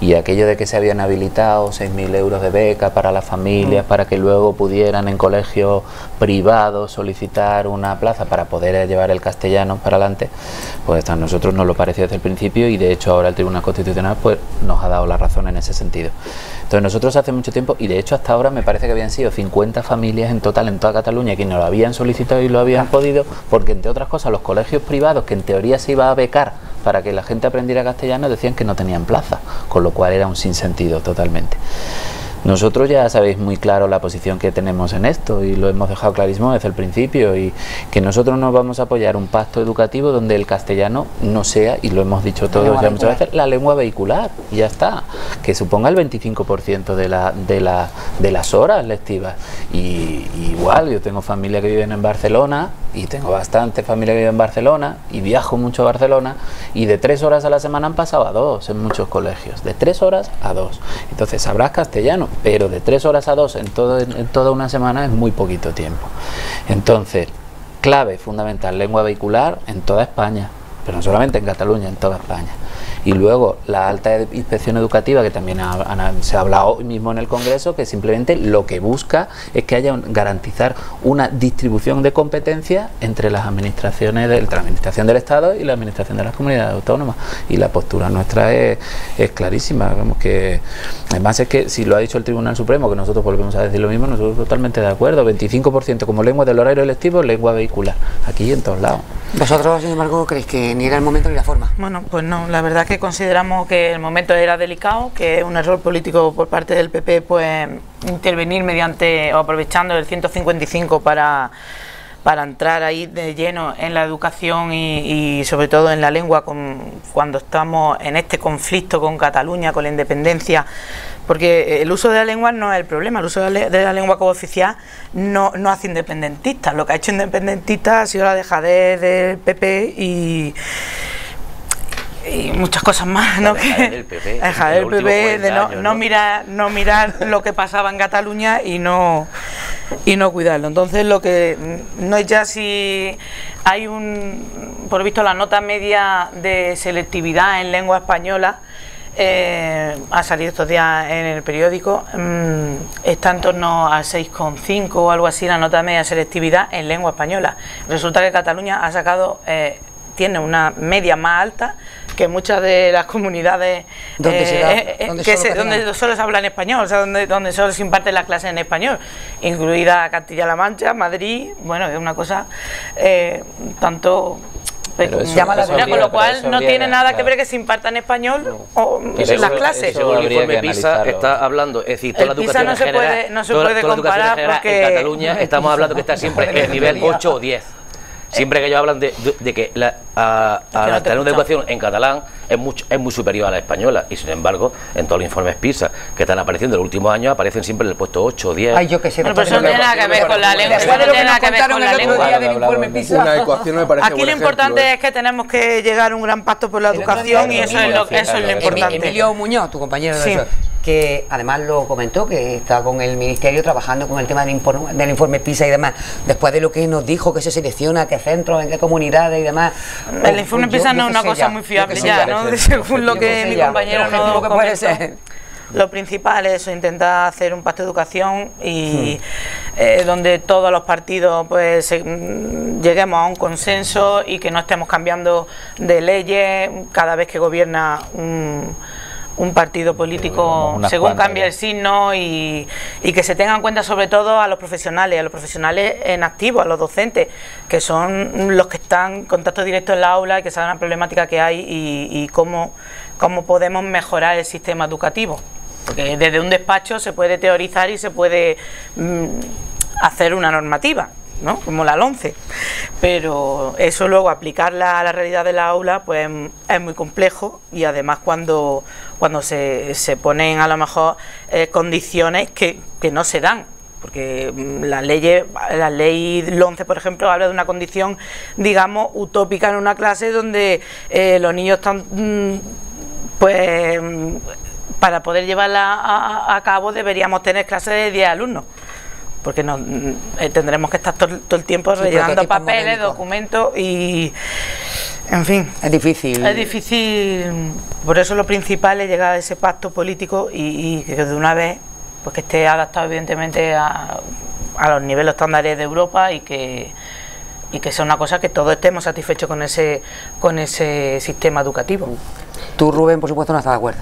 Y aquello de que se habían habilitado 6.000 euros de beca para las familias, para que luego pudieran en colegios privados solicitar una plaza para poder llevar el castellano para adelante, pues a nosotros nos lo pareció desde el principio, y de hecho ahora el Tribunal Constitucional pues nos ha dado la razón en ese sentido. Entonces nosotros hace mucho tiempo, y de hecho hasta ahora me parece que habían sido 50 familias en total en toda Cataluña quienes lo habían solicitado y lo habían podido, porque entre otras cosas los colegios privados que en teoría se iba a becar para que la gente aprendiera castellano decían que no tenían plaza, con lo cual era un sinsentido totalmente. Nosotros ya sabéis muy claro la posición que tenemos en esto y lo hemos dejado clarísimo desde el principio, y que nosotros nos vamos a apoyar un pacto educativo donde el castellano no sea, y lo hemos dicho todos ya muchas veces, la lengua vehicular, y ya está, que suponga el 25% de las horas lectivas. Y igual yo tengo familia que viven en Barcelona, y tengo bastante familia que vive en Barcelona, y viajo mucho a Barcelona, y de 3 horas a la semana han pasado a 2 en muchos colegios, de 3 horas a 2. Entonces sabrás castellano, pero de 3 horas a 2 en toda una semana es muy poquito tiempo. Entonces, clave fundamental, lengua vehicular en toda España, pero no solamente en Cataluña, en toda España. Y luego la alta inspección educativa, que también se ha hablado hoy mismo en el Congreso, que simplemente lo que busca es que haya garantizar una distribución de competencias entre las administraciones, la administración del Estado y la administración de las comunidades autónomas. Y la postura nuestra es clarísima. Vamos, que además es que si lo ha dicho el Tribunal Supremo, que nosotros volvemos a decir lo mismo, nosotros totalmente de acuerdo. 25% como lengua del horario lectivo, lengua vehicular, aquí y en todos lados. ¿Vosotros, sin embargo, creéis que ni era el momento ni la forma? Bueno, pues no, la verdad es que consideramos que el momento era delicado, que es un error político por parte del PP, pues intervenir mediante o aprovechando el 155 para entrar ahí de lleno en la educación y sobre todo en la lengua cuando estamos en este conflicto con Cataluña, con la independencia. Porque el uso de la lengua no es el problema, el uso de la lengua como oficial no hace independentistas. Lo que ha hecho independentistas ha sido la dejadez del PP y muchas cosas más, ¿no? El PP, el PP de no mirar lo que pasaba en Cataluña y no cuidarlo. Entonces lo que no es ya si hay por visto la nota media de selectividad en lengua española, ha salido estos días en el periódico, está en torno a 6,5 o algo así la nota media de selectividad en lengua española. Resulta que Cataluña ha sacado, tiene una media más alta que muchas de las comunidades donde solo se habla en español, o sea, donde solo se imparten las clases en español, incluida Castilla-La Mancha, Madrid. Bueno, es una cosa tanto... con lo cual no tiene nada que ver que se imparta en español o en las clases. Según el informe PISA está hablando, es decir, toda la educación no se puede comparar porque en Cataluña estamos hablando que está siempre en el nivel 8 o 10. Siempre que ellos hablan de que la educación en catalán es muy superior a la española, y sin embargo en todos los informes PISA que están apareciendo en los últimos años aparecen siempre en el puesto 8 o 10. Ay, yo que sé, pero eso no tiene nada que ver con la lengua, eso no tiene nada que ver con la lengua. Aquí lo importante es que tenemos que llegar a un gran pacto por la educación, y eso es lo importante. Emilio Muñoz, tu compañero de eso, que además lo comentó, que está con el Ministerio trabajando con el tema del informe PISA y demás, después de lo que nos dijo, que se selecciona, qué centros, en qué comunidades y demás. El informe PISA no es una cosa muy fiable ya, ¿no? Según lo que mi compañero nos comentó. Lo principal es eso, intentar hacer un pacto de educación y donde todos los partidos pues lleguemos a un consenso y que no estemos cambiando de leyes cada vez que gobierna un partido político según cambia el signo, y que se tengan en cuenta sobre todo a los profesionales en activo, a los docentes, que son los que están en contacto directo en la aula y que saben la problemática que hay y cómo podemos mejorar el sistema educativo. Porque desde un despacho se puede teorizar y se puede hacer una normativa, ¿no? Como la LOMCE, pero eso luego aplicarla a la realidad de la aula pues es muy complejo, y además cuando se ponen a lo mejor condiciones que no se dan, porque la ley LOMCE, por ejemplo, habla de una condición, digamos, utópica en una clase donde los niños están pues para poder llevarla a cabo deberíamos tener clases de 10 alumnos, porque tendremos que estar todo el tiempo rellenando papeles, documentos y, en fin. Es difícil. Es difícil, por eso lo principal es llegar a ese pacto político y que de una vez, pues que esté adaptado evidentemente a los niveles estándares de Europa y que sea una cosa que todos estemos satisfechos con ese sistema educativo. Tú, Rubén, por supuesto, no estás de acuerdo.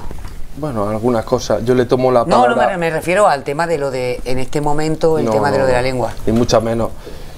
Bueno, algunas cosas. Yo le tomo la palabra... No, me refiero al tema de lo de, en este momento, el tema de lo de la lengua. Y muchas menos.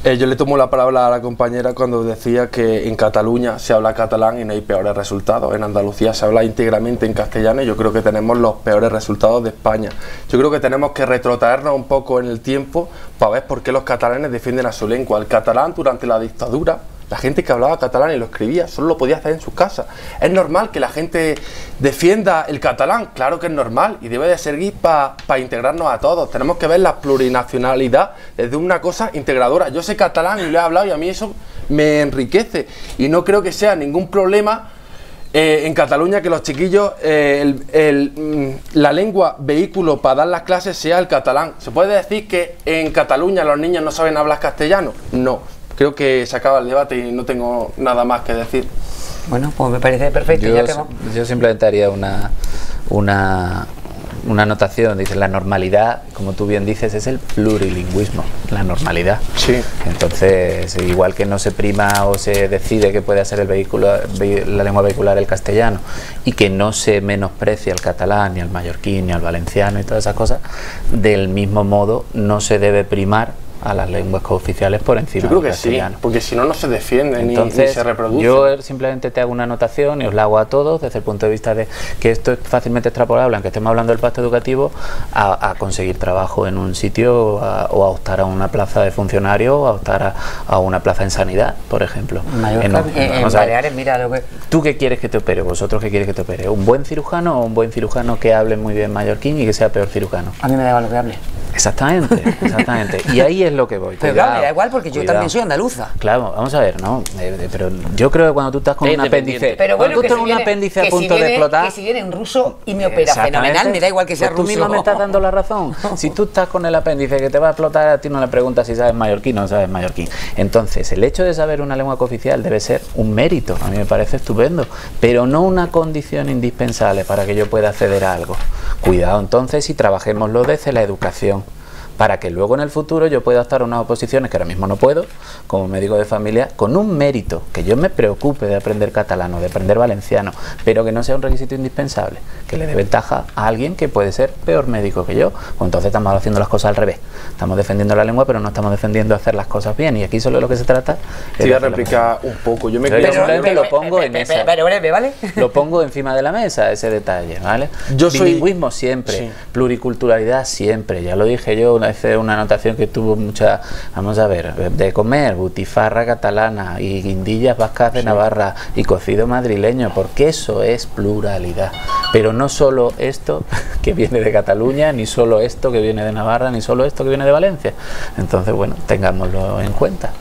Yo le tomo la palabra a la compañera cuando decía que en Cataluña se habla catalán y no hay peores resultados. En Andalucía se habla íntegramente en castellano y yo creo que tenemos los peores resultados de España. Yo creo que tenemos que retrotraernos un poco en el tiempo para ver por qué los catalanes defienden a su lengua. El catalán durante la dictadura, la gente que hablaba catalán y lo escribía solo lo podía hacer en sus casas. ¿Es normal que la gente defienda el catalán? Claro que es normal y debe de servir para integrarnos a todos. Tenemos que ver la plurinacionalidad desde una cosa integradora. Yo sé catalán y lo he hablado y a mí eso me enriquece y no creo que sea ningún problema en Cataluña que los chiquillos, la lengua vehículo para dar las clases sea el catalán. ¿Se puede decir que en Cataluña los niños no saben hablar castellano? No. Creo que se acaba el debate y no tengo nada más que decir. Bueno, pues me parece perfecto. Yo simplemente haría una anotación. Dice, la normalidad, como tú bien dices, es el plurilingüismo, la normalidad. Sí. Entonces, igual que no se prima o se decide que puede ser la lengua vehicular el castellano y que no se menosprecia el catalán, ni el mallorquín, ni el valenciano y todas esas cosas, del mismo modo no se debe primar a las lenguas cooficiales por encima del castellano. Sí, porque si no, no se defiende. Entonces, ni se reproduce. Yo simplemente te hago una anotación y os la hago a todos desde el punto de vista de que esto es fácilmente extrapolable, aunque estemos hablando del pacto educativo, a conseguir trabajo en un sitio o a optar a una plaza de funcionario o a optar a una plaza en sanidad, por ejemplo. En Baleares, mira lo que... ¿Tú qué quieres que te opere? ¿Vosotros qué quieres que te opere? ¿Un buen cirujano o un buen cirujano que hable muy bien mallorquín y que sea peor cirujano? A mí me da igual lo que hable. Exactamente, exactamente. Y ahí es lo que voy. Pero claro, me da igual porque yo también soy andaluza. Claro, vamos a ver, ¿no? Pero yo creo que cuando tú estás con un apéndice, pero bueno, cuando tú estás con un apéndice a punto de explotar, que si viene un ruso y me opera fenomenal, me da igual que sea pues ruso. Tú mismo me estás dando la razón. Si tú estás con el apéndice que te va a explotar, a ti no le preguntas si sabes mallorquín o no sabes mallorquín. Entonces, el hecho de saber una lengua cooficial debe ser un mérito, a mí me parece estupendo, pero no una condición indispensable para que yo pueda acceder a algo. Cuidado entonces y trabajémoslo desde la educación, para que luego en el futuro yo pueda estar en unas oposiciones que ahora mismo no puedo, como médico de familia, con un mérito, que yo me preocupe de aprender catalán o de aprender valenciano, pero que no sea un requisito indispensable, que le dé ventaja a alguien que puede ser peor médico que yo. Pues entonces estamos haciendo las cosas al revés, estamos defendiendo la lengua pero no estamos defendiendo hacer las cosas bien, y aquí solo lo que se trata es... Voy a replicar un poco, yo me lo pongo en esa, pero breve, ¿vale? Lo pongo encima de la mesa, ese detalle, ¿vale? Bilingüismo siempre, sí. Pluriculturalidad siempre, ya lo dije yo una anotación que tuvo mucha, vamos a ver, de comer, butifarra catalana y guindillas vascas de Navarra y cocido madrileño, porque eso es pluralidad, pero no solo esto que viene de Cataluña, ni solo esto que viene de Navarra, ni solo esto que viene de Valencia. Entonces, bueno, tengámoslo en cuenta.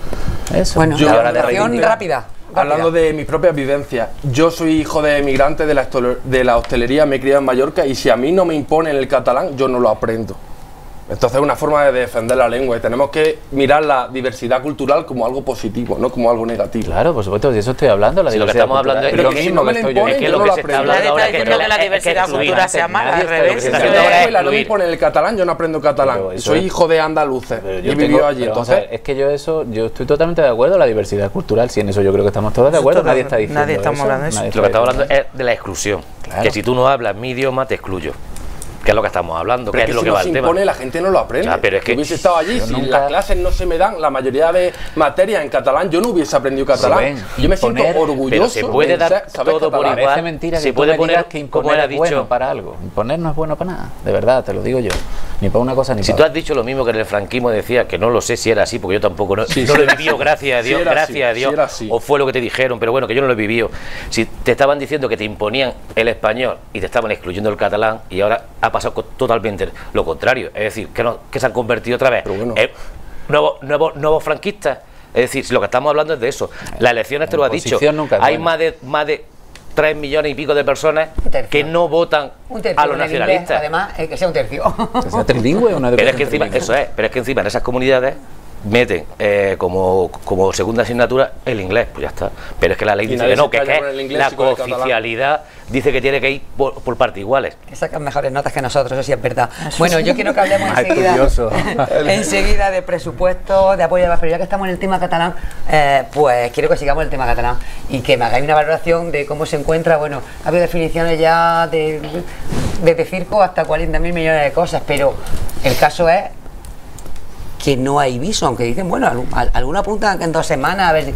Eso. Bueno, yo una reacción rápida. Hablando de mis propias vivencias, yo soy hijo de emigrante de la hostelería, me he criado en Mallorca y si a mí no me imponen el catalán, yo no lo aprendo. Entonces es una forma de defender la lengua y tenemos que mirar la diversidad cultural como algo positivo, no como algo negativo. Claro, por supuesto, de eso estoy hablando, la si diversidad lo que estamos hablando es lo mismo que estoy yo. Es que lo que se está hablando ahora es que la diversidad cultural sea mala, al revés. Si no me imponen el catalán, yo no aprendo catalán. Soy hijo de andaluces y vivió allí. Entonces, es que yo estoy totalmente de acuerdo, la diversidad cultural, si en eso yo creo que estamos todos de acuerdo, nadie está diciendo nadie estamos hablando de eso. Lo que estamos hablando es de la exclusión, que si tú no hablas mi idioma te excluyo. que es lo que estamos hablando, Pero que es lo si que no va se el tema. impone, la gente no lo aprende. Ya, pero es que yo hubiese estado allí, si las clases no se me dan la mayoría de materias en catalán, yo no hubiese aprendido catalán. Rubén, Yo me siento imponer, orgulloso pero se puede de dar saber todo por catalán. igual. Parece mentira se que puede tú me poner, digas que como imponer él ha es bueno dicho. para algo. Imponer no es bueno para nada, de verdad, te lo digo yo. Ni para una cosa ni Si para tú otra. has dicho lo mismo que en el franquismo decía, que no lo sé si era así, porque yo tampoco no, Sí, no sí lo he era vivido, así. gracias a Sí Dios, era gracias así, a Dios, sí era así. o fue lo que te dijeron, pero bueno, que yo no lo he vivido. Si te estaban diciendo que te imponían el español y te estaban excluyendo el catalán, y ahora ha pasado totalmente lo contrario, es decir, que se han convertido otra vez Pero bueno. en nuevos franquistas. Es decir, si lo que estamos hablando es de eso. Las elecciones te lo ha dicho. oposición nunca es Hay buena. más de 3 millones y pico de personas Un tercio. que no votan Un tercio a los en el inglés, nacionalistas. además, que sea un tercio. Que sea trilingüe, una Pero es que educación encima, trilingüe. eso es, pero es que encima en esas comunidades meten como segunda asignatura el inglés, pues ya está. Pero es que la ley Y dice nadie que no, se que es calla que con el inglés la y con el catalán. cooficialidad dice que tiene que ir por partes iguales. Que sacan mejores notas que nosotros, eso sí es verdad. Bueno, yo quiero que hablemos Más enseguida, estudioso. enseguida de presupuesto, de apoyo a la, pero ya que estamos en el tema catalán, pues quiero que sigamos el tema catalán y que me hagáis una valoración de cómo se encuentra. Bueno, ha habido definiciones ya desde circo hasta 40.000 millones de cosas, pero el caso es que no hay viso, aunque dicen, bueno, alguna apuntan que en 2 semanas, a ver si...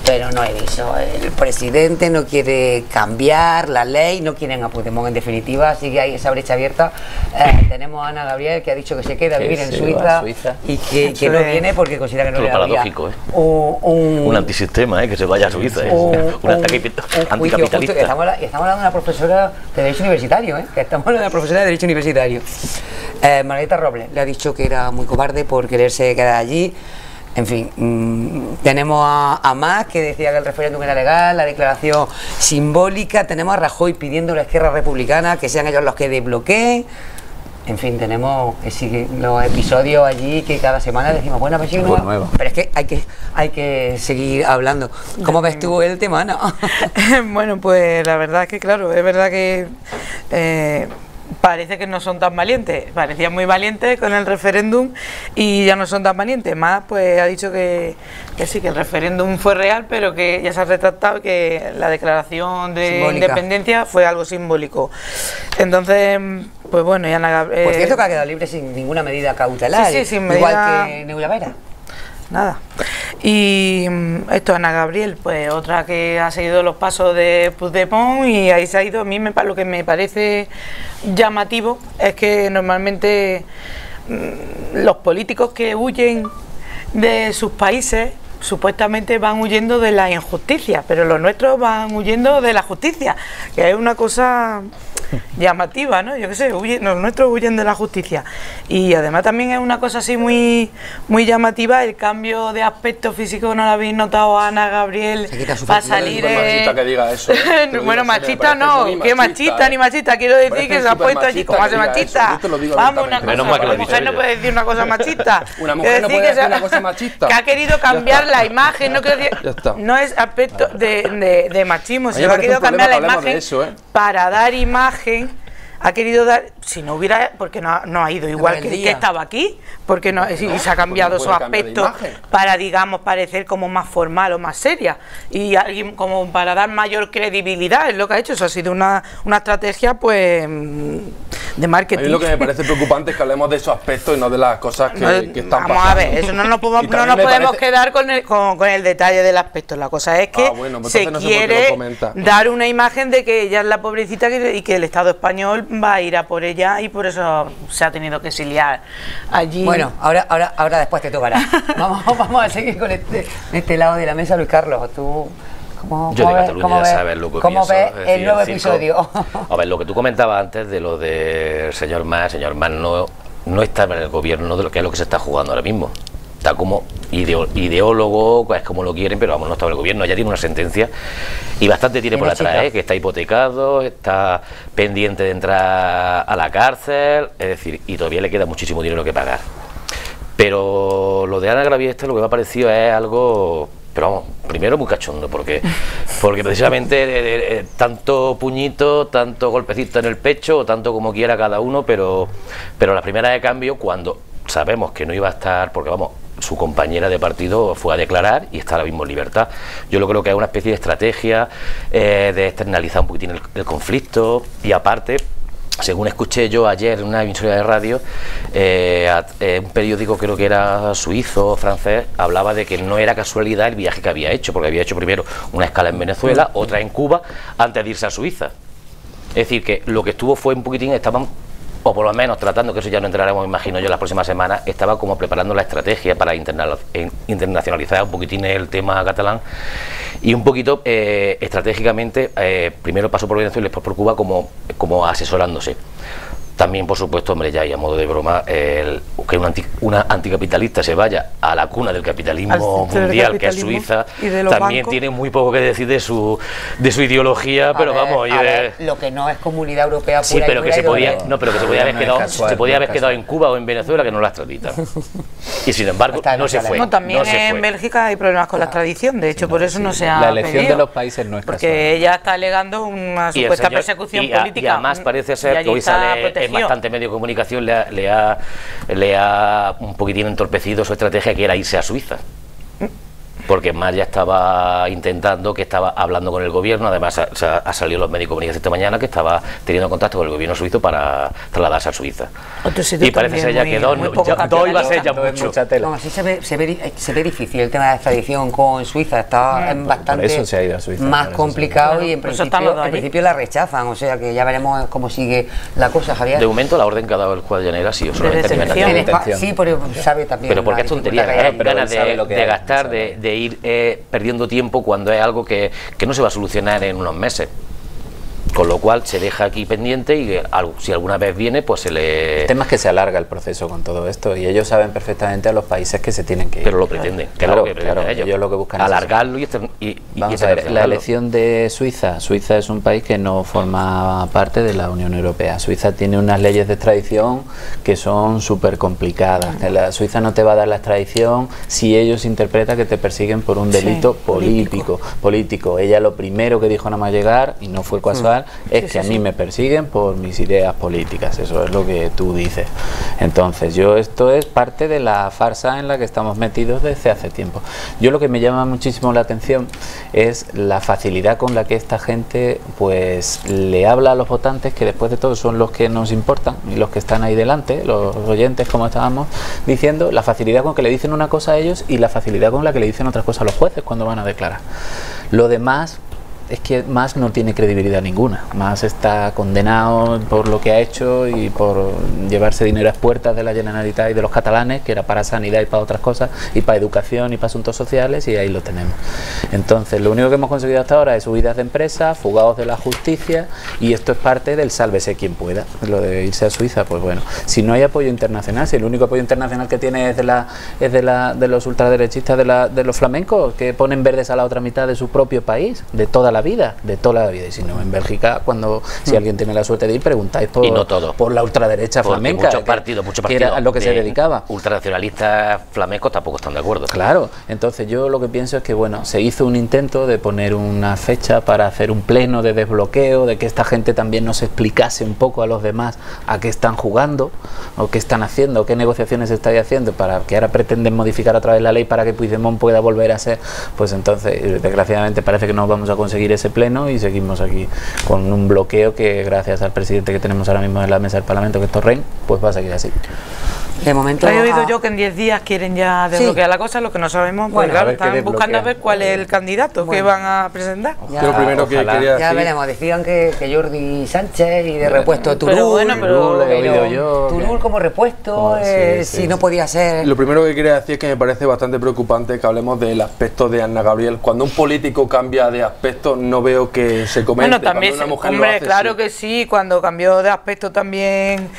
Pero no hay viso. El presidente no quiere cambiar la ley, no quieren a Puigdemont en definitiva, sigue ahí esa brecha abierta. Tenemos a Ana Gabriel que ha dicho que se queda a vivir en se Suiza, va a Suiza. y que no viene porque considera que no Pero le había paradójico, un antisistema, que se vaya a Suiza, un anticapitalista. juicio justo, que estamos hablando de una profesora de Derecho Universitario, que estamos hablando de una profesora de Derecho Universitario. Margarita Robles le ha dicho que era muy cobarde por quererse quedar allí. En fin, tenemos a Mas, que decía que el referéndum era legal, la declaración simbólica. Tenemos a Rajoy pidiendo a la Esquerra Republicana que sean ellos los que desbloqueen. En fin, tenemos que sigue los episodios allí que cada semana decimos, bueno, pues sí, Algo nuevo. pero es que hay que seguir hablando. ¿Cómo ves tú el tema, Ana? Bueno, pues la verdad es que claro, es verdad que parece que no son tan valientes. Parecían muy valientes con el referéndum y ya no son tan valientes. Más pues ha dicho que sí, que el referéndum fue real, pero que ya se ha retractado, que la declaración de Simbólica. Independencia fue algo simbólico. Entonces, pues bueno, ya Por cierto, que ha quedado libre sin ninguna medida cautelar, Sí, sin igual medida- que Neula Vera. nada. Y esto, Ana Gabriel, pues otra que ha seguido los pasos de Puigdemont y ahí se ha ido. A mí lo que me parece llamativo es que normalmente los políticos que huyen de sus países supuestamente van huyendo de la injusticia, pero los nuestros van huyendo de la justicia, que es una cosa llamativa, ¿no? Yo qué sé, los nuestros huyen de la justicia. Y además también es una cosa así muy llamativa el cambio de aspecto físico. ¿No lo habéis notado a Ana Gabriel? Se quita su Va a flexibilidad. salir... No es machista que diga eso, ¿eh? Te lo digo Bueno, en serio, machista me parece no, muy que machista, ni machista. Quiero decir Parece que se ha puesto allí supermachista como hace que diga machista. eso, yo te lo digo Vamos, una abiertamente. Menos cosa, mal que lo una ha dicho mujer no ella. puede decir una cosa machista. Una Quiero mujer no decir puede que decir una cosa machista. que ha querido cambiar la imagen, no quiero decir, Ya está. no es aspecto de machismo, A mí sino me ha querido parece un cambiar la problema que hablemos de imagen eso, ¿eh? para dar imagen. Ha querido dar, si no hubiera, porque no ha ido igual que rebeldía. estaba aquí, porque no, y se ha cambiado su puede cambiar de aspecto imagen. para, digamos, parecer como más formal o más seria, y alguien como para dar mayor credibilidad, es lo que ha hecho. Eso ha sido una estrategia, pues, de A marketing. mí lo que me parece preocupante es que hablemos de esos aspectos y no de las cosas que están Vamos pasando. a ver, eso no nos podemos, Y no también nos me podemos parece- quedar con el detalle del aspecto. La cosa es que Bueno, pues se entonces no sé por qué lo quiere comenta. dar una imagen de que ella es la pobrecita y que el Estado español va a ir a por ella, y por eso se ha tenido que exiliar allí. Bueno, ahora después te tocará. Vamos a seguir con este lado de la mesa, Luis Carlos. Tú, ¿cómo Yo de ves- Cataluña cómo ya ves- sabes lo que cómo pienso. ves es decir, el nuevo circo. episodio? A ver, lo que tú comentabas antes de lo del señor Mas no está en el gobierno de lo que es lo que se está jugando ahora mismo. Está como ideólogo, es como lo quieren, pero vamos, no está en el gobierno. Ya tiene una sentencia y bastante tiene por Tiene atrás, chica. que está hipotecado, está pendiente de entrar a la cárcel, es decir, y todavía le queda muchísimo dinero que pagar. Pero lo de Ana Gabriel, lo que me ha parecido es algo, pero vamos, primero muy cachondo, porque precisamente tanto puñito, tanto golpecito en el pecho, o tanto como quiera cada uno, pero la primera de cambio, cuando sabemos que no iba a estar, porque vamos, su compañera de partido fue a declarar y está ahora mismo en libertad. Yo lo creo que es una especie de estrategia de externalizar un poquitín el conflicto, y aparte según escuché yo ayer en una emisora de radio, un periódico, creo que era suizo o francés, hablaba de que no era casualidad el viaje que había hecho, porque había hecho primero una escala en Venezuela, otra en Cuba, antes de irse a Suiza. Es decir, que lo que estuvo fue un poquitín, estaban, o por lo menos tratando, que eso ya no entraremos, imagino yo, las próximas semanas, estaba como preparando la estrategia para internacionalizar un poquitín el tema catalán, y un poquito estratégicamente, primero pasó por Venezuela y después por Cuba, como asesorándose. También, por supuesto, hombre, ya y a modo de broma, que una anticapitalista se vaya a la cuna del capitalismo mundial, que es Suiza, también bancos. Tiene muy poco que decir de su ideología, pero vamos... lo que no es Comunidad Europea pura. Sí, pero que se podía, pero que se podía haber quedado en Cuba o en Venezuela, que no la extraditan. Y sin embargo, no se fue. No, también en Bélgica hay problemas con la extradición, de hecho, por eso no se ha La elección de los países no es casual. Porque ella está alegando una supuesta persecución política. Y además parece ser que hoy sale... En bastante medio de comunicación le ha un poquitín entorpecido su estrategia, que era irse a Suiza, porque más ya estaba intentando, que estaba hablando con el gobierno, además ha salido los medios de comunicación esta mañana, que estaba teniendo contacto con el gobierno suizo para trasladarse a Suiza. Y parece ser ya que dos iba a ser ya mucho. No, así se ve difícil el tema de la extradición con Suiza, está bastante eso se ha ido a Suiza, más complicado, y en principio la rechazan, o sea que ya veremos cómo sigue la cosa, Javier. De momento la orden que ha dado el juez de Llanera ha sido solamente sí, pero sabe también. Pero porque es tontería, ganas de gastar, de ir perdiendo tiempo cuando es algo que no se va a solucionar en unos meses. Con lo cual se deja aquí pendiente, y si alguna vez viene, pues se le... El tema es que se alarga el proceso con todo esto, y ellos saben perfectamente a los países que se tienen que ir. Pero lo pretenden, claro, ellos lo que buscan alargarlo es Vamos a ver, la elección de Suiza es un país que no forma parte de la Unión Europea. Suiza tiene unas leyes de extradición que son súper complicadas. La Suiza no te va a dar la extradición si ellos interpretan que te persiguen por un delito político. Ella lo primero que dijo nada más llegar, y no fue casual, es que a mí me persiguen por mis ideas políticas. Eso es lo que tú dices. Entonces, esto es parte de la farsa en la que estamos metidos desde hace tiempo. Yo lo que me llama muchísimo la atención es la facilidad con la que esta gente pues le habla a los votantes, que después de todo son los que nos importan y los que están ahí delante, los oyentes, como estábamos diciendo, la facilidad con que le dicen una cosa a ellos y la facilidad con la que le dicen otras cosas a los jueces cuando van a declarar. Lo demás es que Mas no tiene credibilidad ninguna. Mas está condenado por lo que ha hecho y por llevarse dinero a puertas de la Generalitat y de los catalanes, que era para sanidad y para otras cosas, y para educación y para asuntos sociales, y ahí lo tenemos. Entonces, lo único que hemos conseguido hasta ahora es huidas de empresas, fugados de la justicia, y esto es parte del sálvese quien pueda. Lo de irse a Suiza, pues bueno, si no hay apoyo internacional, si el único apoyo internacional que tiene es de los ultraderechistas, de los flamencos, que ponen verdes a la otra mitad de su propio país, de toda la vida, y si no, en Bélgica, si alguien tiene la suerte de ir, preguntáis por la ultraderecha flamenca, muchos partidos que era a lo que se dedicaba. Ultranacionalistas flamencos tampoco están de acuerdo. Claro, entonces yo lo que pienso es que bueno, se hizo un intento de poner una fecha para hacer un pleno de desbloqueo, de que esta gente también nos explicase un poco a los demás a qué están jugando, o qué están haciendo, qué negociaciones estáis haciendo, para que ahora pretenden modificar otra vez la ley para que Puigdemont pueda volver a ser, pues entonces desgraciadamente parece que no vamos a conseguir ese pleno, y seguimos aquí con un bloqueo que, gracias al presidente que tenemos ahora mismo en la mesa del Parlamento, que es Torrent, pues va a seguir así. De momento he oído yo que en 10 días quieren ya desbloquear la cosa, lo que no sabemos, pues claro, están buscando a ver cuál es el candidato que van a presentar. Lo primero que quería decir, ya veremos, decían que Jordi Sánchez, y de repuesto Turull, Turull como repuesto, si no podía ser. Lo primero que quería decir es que me parece bastante preocupante que hablemos del aspecto de Anna Gabriel. Cuando un político cambia de aspecto, no veo que se comente. Bueno, también, una mujer hombre, claro que sí, cuando cambió de aspecto también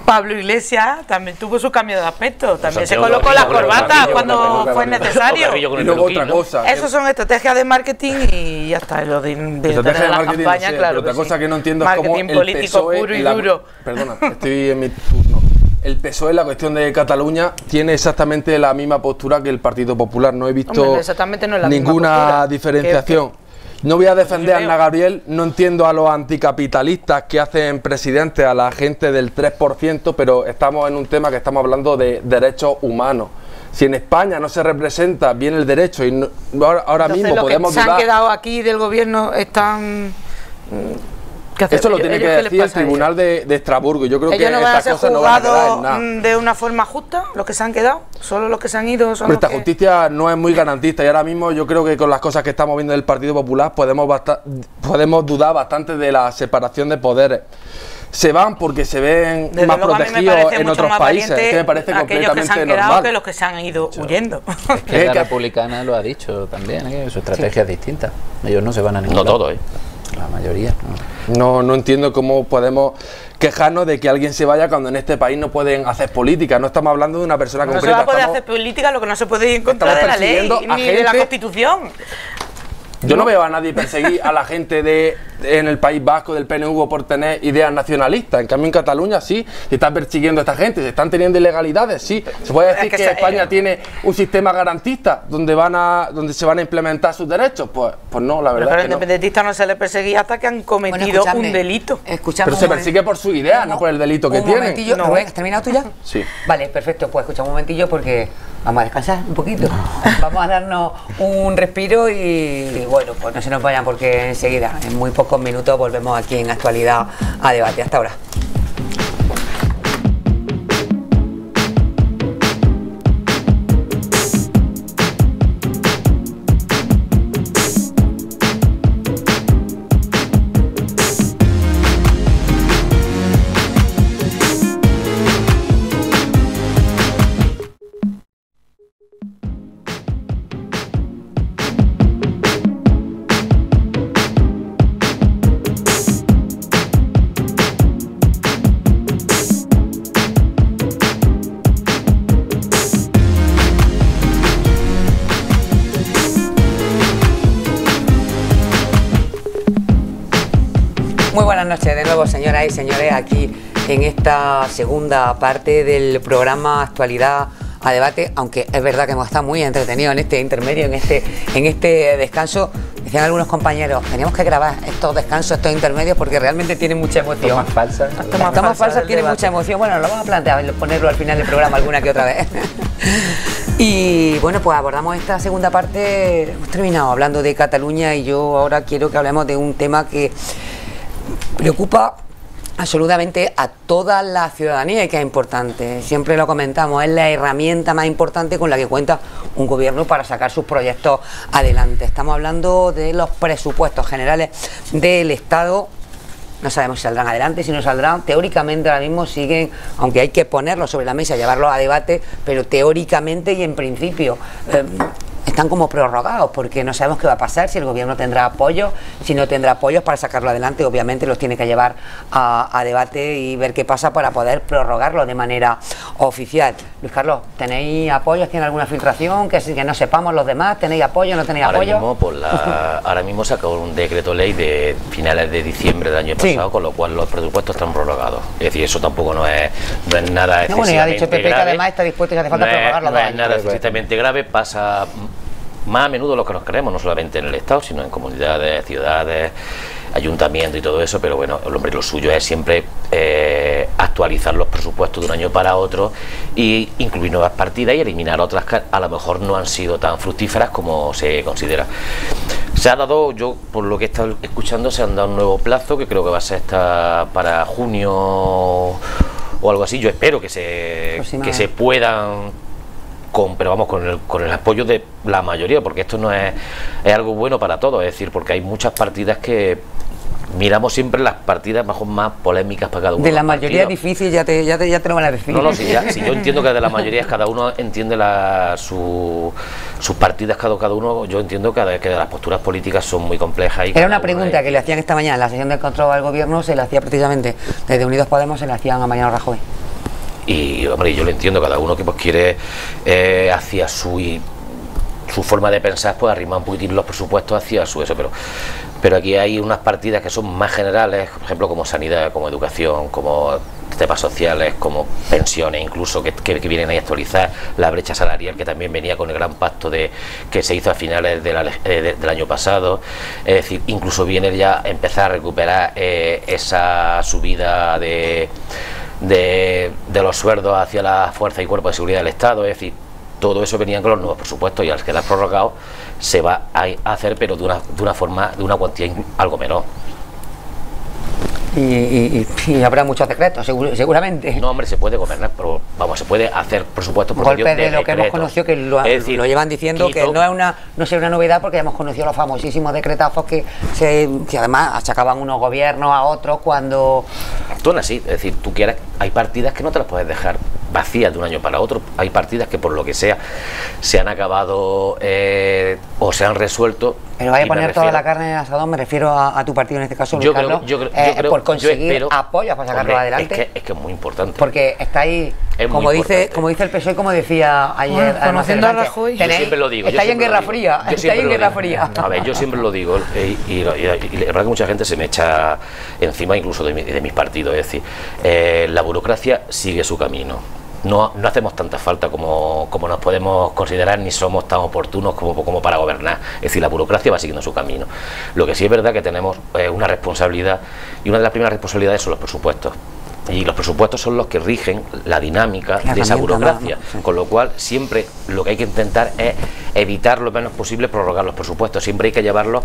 Pablo Iglesias, también tuvo su cambio de aspecto, también se colocó las corbatas cuando fue necesario. Y luego otra cosa. Esos son estrategias de marketing y ya está, lo de la campaña, claro. Pero otra cosa que no entiendo es cómo el político puro y duro. Perdona, estoy en mi turno. El PSOE en la cuestión de Cataluña tiene exactamente la misma postura que el Partido Popular. No he visto ninguna diferenciación. No voy a defender a Anna Gabriel, no entiendo a los anticapitalistas que hacen presidente a la gente del 3%, pero estamos en un tema que estamos hablando de derechos humanos. Si en España no se representa bien el derecho, y ahora mismo podemos dudar. Los que se han quedado aquí del gobierno están Eso lo tiene que decir el Tribunal de Estrasburgo. Yo creo que ellos no van a ser estas cosas no van a quedar en juzgados nada. de una forma justa, los que se han quedado, solo los que se han ido son Esta los que... justicia no es muy garantista y ahora mismo yo creo que con las cosas que estamos viendo del Partido Popular podemos dudar bastante de la separación de poderes. Se van porque se ven Desde más luego, protegidos en otros países, que me parece aquellos que se han completamente quedado normal. que los que se han ido huyendo. Es que la republicana lo ha dicho también, su estrategia es distinta. Ellos no se van a ningún lado. No todo, La mayoría, no. No entiendo cómo podemos quejarnos de que alguien se vaya cuando en este país no pueden hacer política. No estamos hablando de una persona No se concreta. va a poder estamos- hacer política, lo que no se puede ir en contra de la ley persiguiendo a ni de la gente- Constitución. Yo no veo a nadie perseguir a la gente en el País Vasco del PNV por tener ideas nacionalistas. En cambio en Cataluña sí, se están persiguiendo a esta gente, se están teniendo ilegalidades, sí. Se puede decir Es que que se- España tiene un sistema garantista donde se van a implementar sus derechos. Pues no, la Pero verdad a los es que no. independentistas no se les perseguía hasta que han cometido escuchadme, un delito. escuchadme Pero se un persigue por su idea, no por el delito que un tienen. momentillo. No. Rubén, ¿has terminado tú ya? Sí. Vale, perfecto. Pues escucha un momentillo porque vamos a descansar un poquito. Vamos a darnos un respiro y bueno, pues no se nos vayan porque enseguida, en muy pocos minutos, volvemos aquí en Actualidad a Debate. Hasta ahora. Muy buenas noches de nuevo, señoras y señores, aquí en esta segunda parte del programa Actualidad a Debate, aunque es verdad que hemos estado muy entretenidos en este intermedio, en este descanso. Decían algunos compañeros, teníamos que grabar estos descansos, estos intermedios, porque realmente tienen mucha emoción. Tomas falsas. Las tomas falsas tienen mucha emoción. Bueno, lo vamos a plantear, ponerlo al final del programa alguna que otra vez. Y bueno, pues abordamos esta segunda parte. Hemos terminado hablando de Cataluña y yo ahora quiero que hablemos de un tema que preocupa absolutamente a toda la ciudadanía y que es importante. Siempre lo comentamos, es la herramienta más importante con la que cuenta un gobierno para sacar sus proyectos adelante. Estamos hablando de los presupuestos generales del Estado. No sabemos si saldrán adelante, si no saldrán. Teóricamente ahora mismo siguen, aunque hay que ponerlos sobre la mesa, llevarlos a debate, pero teóricamente y en principio están como prorrogados, porque no sabemos qué va a pasar, si el gobierno tendrá apoyo, si no tendrá apoyos para sacarlo adelante. Obviamente los tiene que llevar a debate y ver qué pasa para poder prorrogarlo de manera oficial. Luis Carlos, ¿tenéis apoyos? ¿Tiene alguna filtración? Que no sepamos los demás. ¿Tenéis apoyo? ¿No tenéis apoyo? Ahora mismo sacó un decreto ley de finales de diciembre del año pasado, Sí. con lo cual los presupuestos están prorrogados. Es decir, eso tampoco no es nada No, bueno, ya ha dicho excesivamente PP que grave. además está dispuesto y hace falta prorrogarlo No dos es años. nada estrictamente grave, pasa más a menudo lo que nos creemos, no solamente en el Estado, sino en comunidades, ciudades, ayuntamientos y todo eso, pero bueno, hombre, lo suyo es siempre actualizar los presupuestos de un año para otro y incluir nuevas partidas y eliminar otras que a lo mejor no han sido tan fructíferas como se considera. Se ha dado, yo por lo que he estado escuchando, se han dado un nuevo plazo que creo que va a ser para junio o algo así. Yo espero que se puedan pero vamos, con el apoyo de la mayoría, porque esto no es algo bueno para todos, es decir, porque hay muchas partidas que miramos siempre las partidas más polémicas para cada uno. De la mayoría es partidos. difícil, ya te lo van a decir. No, si yo entiendo que de la mayoría cada uno entiende sus partidas, cada uno, yo entiendo que las posturas políticas son muy complejas. Era una pregunta que le hacían esta mañana en la sesión de control al gobierno, se le hacía precisamente desde Unidos Podemos, se le hacían a Mariano Rajoy. Y hombre, yo lo entiendo, cada uno que pues quiere hacia su forma de pensar, pues arrimar un poquitín los presupuestos hacia eso, pero aquí hay unas partidas que son más generales, por ejemplo, como sanidad, como educación, como temas sociales, como pensiones, incluso que vienen a actualizar la brecha salarial, que también venía con el gran pacto que se hizo a finales del año pasado. Es decir, incluso viene ya a empezar a recuperar esa subida de los sueldos hacia la fuerza y cuerpo de seguridad del Estado. Es decir, todo eso venía con los nuevos presupuestos y al quedar prorrogado se va a hacer, pero de una forma, de una cuantía algo menor. y habrá muchos decretos, seguramente. No, hombre, se puede gobernar, pero vamos, se puede hacer presupuestos por Golpe medio de lo que hemos decretos. conocido, que lo llevan diciendo, que no sea una novedad, porque hemos conocido los famosísimos decretazos que además achacaban unos gobiernos a otros cuando... Actúan así, es decir, tú quieres, hay partidas que no te las puedes dejar vacías de un año para otro, hay partidas que por lo que sea se han acabado o se han resuelto. Pero vaya a poner toda la carne en el asador, me refiero a tu partido en este caso, Luis Carlos, por conseguir apoyos para sacarlo adelante. Es que es muy importante. Porque estáis, como dice el PSOE, como decía ayer, conociendo a Rajoy, yo siempre lo digo. Estáis en guerra fría, A ver, yo siempre lo digo, y la verdad que mucha gente se me echa encima incluso de mis partidos, es decir, la burocracia sigue su camino. No hacemos tanta falta como nos podemos considerar, ni somos tan oportunos como para gobernar. Es decir, la burocracia va siguiendo su camino. Lo que sí es verdad que tenemos una responsabilidad, y una de las primeras responsabilidades son los presupuestos. Y los presupuestos son los que rigen la dinámica de esa burocracia, con lo cual siempre lo que hay que intentar es evitar lo menos posible prorrogar los presupuestos, siempre hay que llevarlos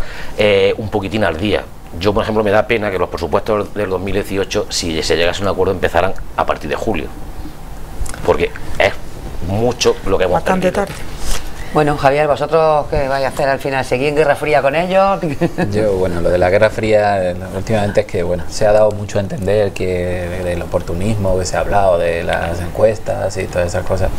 un poquitín al día. Yo, por ejemplo, me da pena que los presupuestos del 2018, si se llegase a un acuerdo, empezaran a partir de julio, porque es mucho lo que hemos bastante perdido. tarde. Bueno, Javier, ¿vosotros qué vais a hacer al final? ¿Seguir en guerra fría con ellos? Yo, bueno, lo de la guerra fría últimamente es que, bueno, se ha dado mucho a entender que del oportunismo que se ha hablado, de las encuestas y todas esas cosas,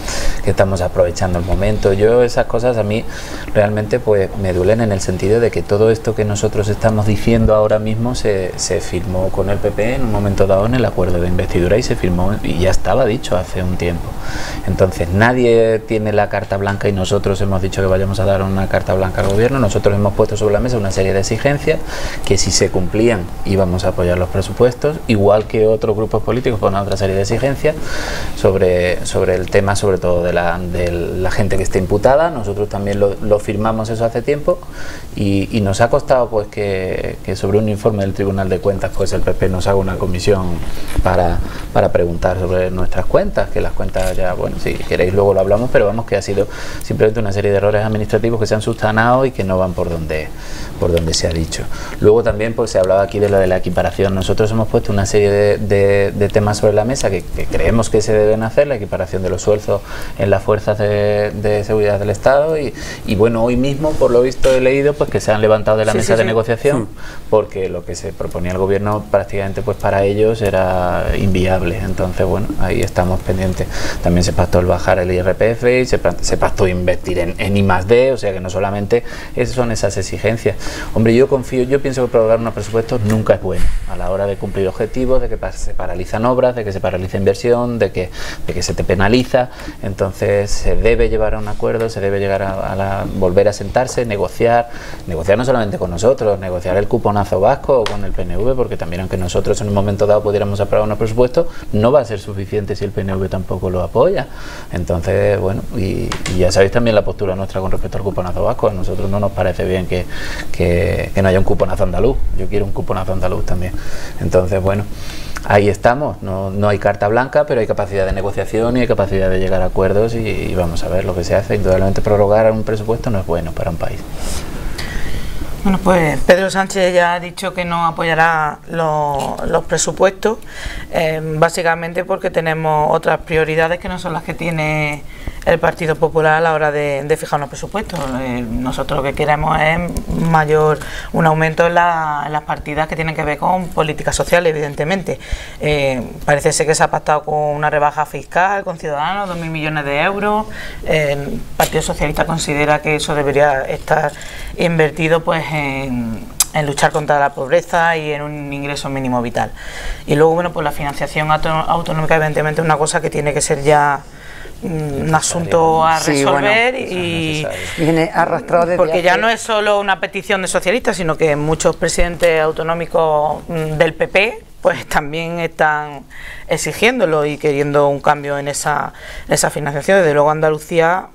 que estamos aprovechando el momento. Yo, esas cosas a mí realmente pues me duelen en el sentido de que todo esto que nosotros estamos diciendo ahora mismo se firmó con el PP en un momento dado en el acuerdo de investidura, y se firmó y ya estaba dicho hace un tiempo. Entonces nadie tiene la carta blanca, y nosotros hemos dicho que vayamos a dar una carta blanca al gobierno. Nosotros hemos puesto sobre la mesa una serie de exigencias que, si se cumplían, íbamos a apoyar los presupuestos, igual que otros grupos políticos ponen otra serie de exigencias sobre el tema, sobre todo de la gente que esté imputada. Nosotros también lo firmamos eso hace tiempo, y nos ha costado pues que sobre un informe del Tribunal de Cuentas pues el PP nos haga una comisión para preguntar sobre nuestras cuentas, que las cuentas ya, bueno, si queréis luego lo hablamos, pero vamos, que ha sido simplemente una serie de errores administrativos que se han subsanado y que no van por donde se ha dicho. Luego también pues se hablaba aquí de lo de la equiparación. Nosotros hemos puesto una serie de temas sobre la mesa que creemos que se deben hacer, la equiparación de los sueldos en las fuerzas de seguridad del Estado, y bueno, hoy mismo por lo visto he leído pues que se han levantado de la mesa de negociación, porque lo que se proponía el gobierno prácticamente pues para ellos era inviable. Entonces bueno, ahí estamos pendientes. También se pactó el bajar el IRPF, y se pactó invertir en I+D, o sea que no solamente son esas exigencias. Hombre, yo pienso que prorrogar unos presupuestos nunca es bueno a la hora de cumplir objetivos, de que se paralizan obras, de que se paraliza inversión, de que se te penaliza. Entonces se debe llevar a un acuerdo, se debe llegar a volver a sentarse, negociar no solamente con nosotros, negociar el cuponazo vasco o con el PNV, porque también, aunque nosotros en un momento dado pudiéramos aprobar unos presupuestos, no va a ser suficiente si el PNV tampoco lo apoya. Entonces, bueno, y ya sabéis también la postura nuestra con respecto al cuponazo vasco. A nosotros no nos parece bien que no haya un cuponazo andaluz. Yo quiero un cuponazo andaluz también. Entonces, bueno, ahí estamos. No hay carta blanca, pero hay capacidad de negociación y hay capacidad de llegar a acuerdos, y vamos a ver lo que se hace. Indudablemente prorrogar un presupuesto no es bueno para un país. Bueno, pues Pedro Sánchez ya ha dicho que no apoyará los presupuestos, básicamente porque tenemos otras prioridades que no son las que tiene el Partido Popular a la hora de fijar los presupuestos. Nosotros lo que queremos es un aumento en las partidas que tienen que ver con políticas sociales, evidentemente. Parece ser que se ha pactado con una rebaja fiscal con Ciudadanos, 2.000 millones de euros. El Partido Socialista considera que eso debería estar invertido pues en luchar contra la pobreza y en un ingreso mínimo vital. Y luego, bueno, pues la financiación autonómica evidentemente es una cosa que tiene que ser ya un asunto a resolver, y viene arrastrado desde porque ya no es solo una petición de socialistas, sino que muchos presidentes autonómicos del PP pues también están exigiéndolo y queriendo un cambio en esa financiación. Desde luego Andalucía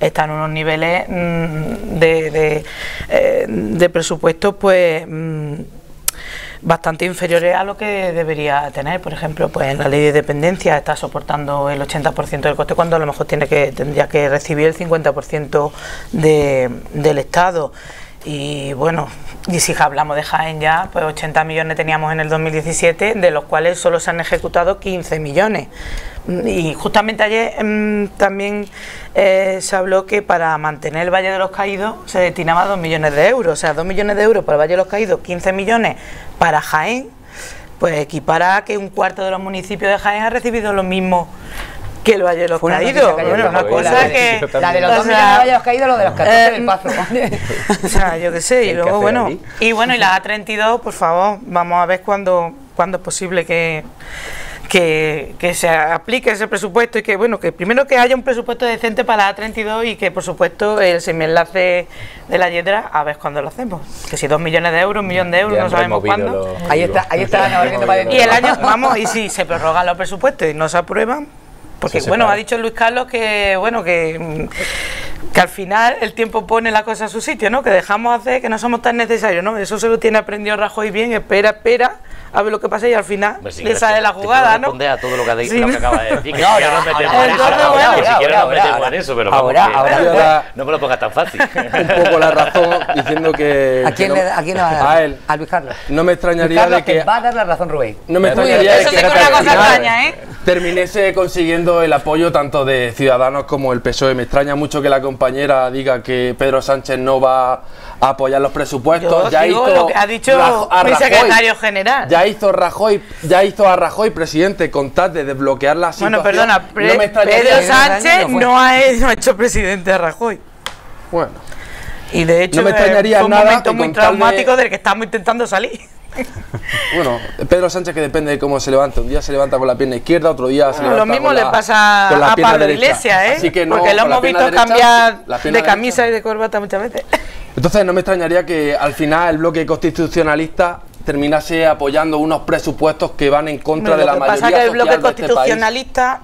está en unos niveles de presupuesto pues bastante inferiores a lo que debería tener. Por ejemplo, pues en la ley de dependencia está soportando el 80% del coste, cuando a lo mejor tendría que recibir el 50% del Estado. Y bueno, y si hablamos de Jaén ya, pues 80 millones teníamos en el 2017, de los cuales solo se han ejecutado 15 millones. Y justamente ayer también se habló que para mantener el Valle de los Caídos se destinaba 2 millones de euros. O sea, 2 millones de euros para el Valle de los Caídos, 15 millones para Jaén, pues equipara a que un cuarto de los municipios de Jaén ha recibido lo mismo que el Valle de los Caídos. Bueno, una cosa que... La de los 2 millones del Valle de los Caídos, lo de los 14 del Pazo. O sea, yo qué sé, y luego bueno, y la A32, por favor, vamos a ver cuándo es posible que se aplique ese presupuesto y que bueno, que primero que haya un presupuesto decente para la A32 y que por supuesto el semienlace de la Yedra, a ver cuándo lo hacemos. Que si 2 millones de euros, 1 millón de euros, no sabemos cuándo. Ahí está Y el año, vamos, y si se prorrogan los presupuestos y no se aprueban, porque bueno, ha dicho Luis Carlos que bueno, que al final el tiempo pone la cosa a su sitio, ¿no? Que dejamos hacer, que no somos tan necesarios, ¿no? Eso se lo tiene aprendido Rajoy bien, espera a ver lo que pasa y al final le sale la jugada, ¿no? Responde a todo lo que, Sí, lo que acaba de decir, que No, si no nos metemos en eso, ahora, ni siquiera nos metemos ahora, en eso, pero ahora, vamos, que ahora. no me lo pongas tan fácil. Un poco la razón diciendo que... ¿A quién le va a dar? A él. A Luis Carlos. No me extrañaría Carlos, de que... te va a dar la razón, Rubén. No me extrañaría de Eso que te al una cosa final extraña, ¿eh? terminase consiguiendo el apoyo tanto de Ciudadanos como el PSOE. Me extraña mucho que la compañera diga que Pedro Sánchez no va a apoyar los presupuestos. Yo digo lo que ha dicho mi secretario general. Ya hizo a Rajoy presidente con tal de desbloquear la situación. Bueno, perdona, No me extrañaría Pedro que- Sánchez no ha hecho presidente a Rajoy. Bueno, Y de hecho No me extrañaría fue un nada momento que muy con tal de- traumático del que estamos intentando salir. bueno, Pedro Sánchez, que depende de cómo se levanta. Un día se levanta con la pierna izquierda, otro día se Bueno, levanta lo mismo con le la, pasa con la a pierna Pablo derecha. Iglesias, ¿eh? Así que no, porque lo con la hemos pierna visto derecha, cambiar la pierna de camisa derecha. y de corbata muchas veces. Entonces no me extrañaría que al final el bloque constitucionalista terminase apoyando unos presupuestos que van en contra de la Lo que mayoría pasa es que el bloque social de este país. constitucionalista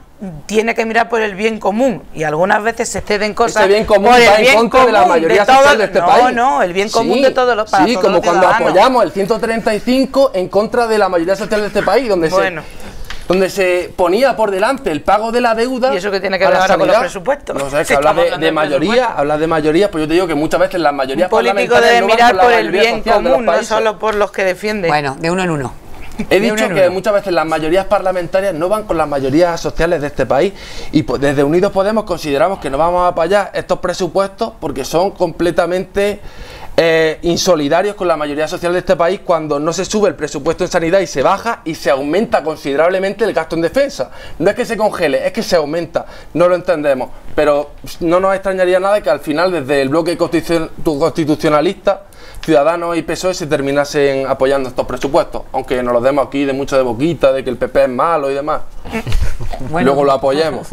tiene que mirar por el bien común y algunas veces se ceden cosas Ese bien común por el va en bien contra de la común mayoría todos- social de este país. No, el bien común de todos los para Sí, todos como los cuando ciudadanos. apoyamos el 135 en contra de la mayoría social de este país, donde se ponía por delante el pago de la deuda. ¿Y eso qué tiene que a ver la ahora con los sanidad. presupuestos? No sé, Si que habla estamos hablando de de mayoría, presupuestos. habla de mayoría, pues yo te digo que muchas veces las mayorías Un político parlamentarias debe no van mirar la por el mayoría bien social de los común, no países. solo por los que defiende. Bueno, de uno en uno. He De uno dicho en que uno. muchas veces las mayorías parlamentarias no van con las mayorías sociales de este país y pues desde Unidos Podemos consideramos que no vamos a apoyar estos presupuestos porque son completamente insolidarios con la mayoría social de este país cuando no se sube el presupuesto en sanidad y se baja y se aumenta considerablemente el gasto en defensa. No es que se congele, es que se aumenta. No lo entendemos, pero no nos extrañaría nada que al final desde el bloque constitucionalista Ciudadanos y PSOE se terminasen apoyando estos presupuestos, aunque nos los demos aquí de mucho de boquita, de que el PP es malo y demás. Bueno. Luego lo apoyemos.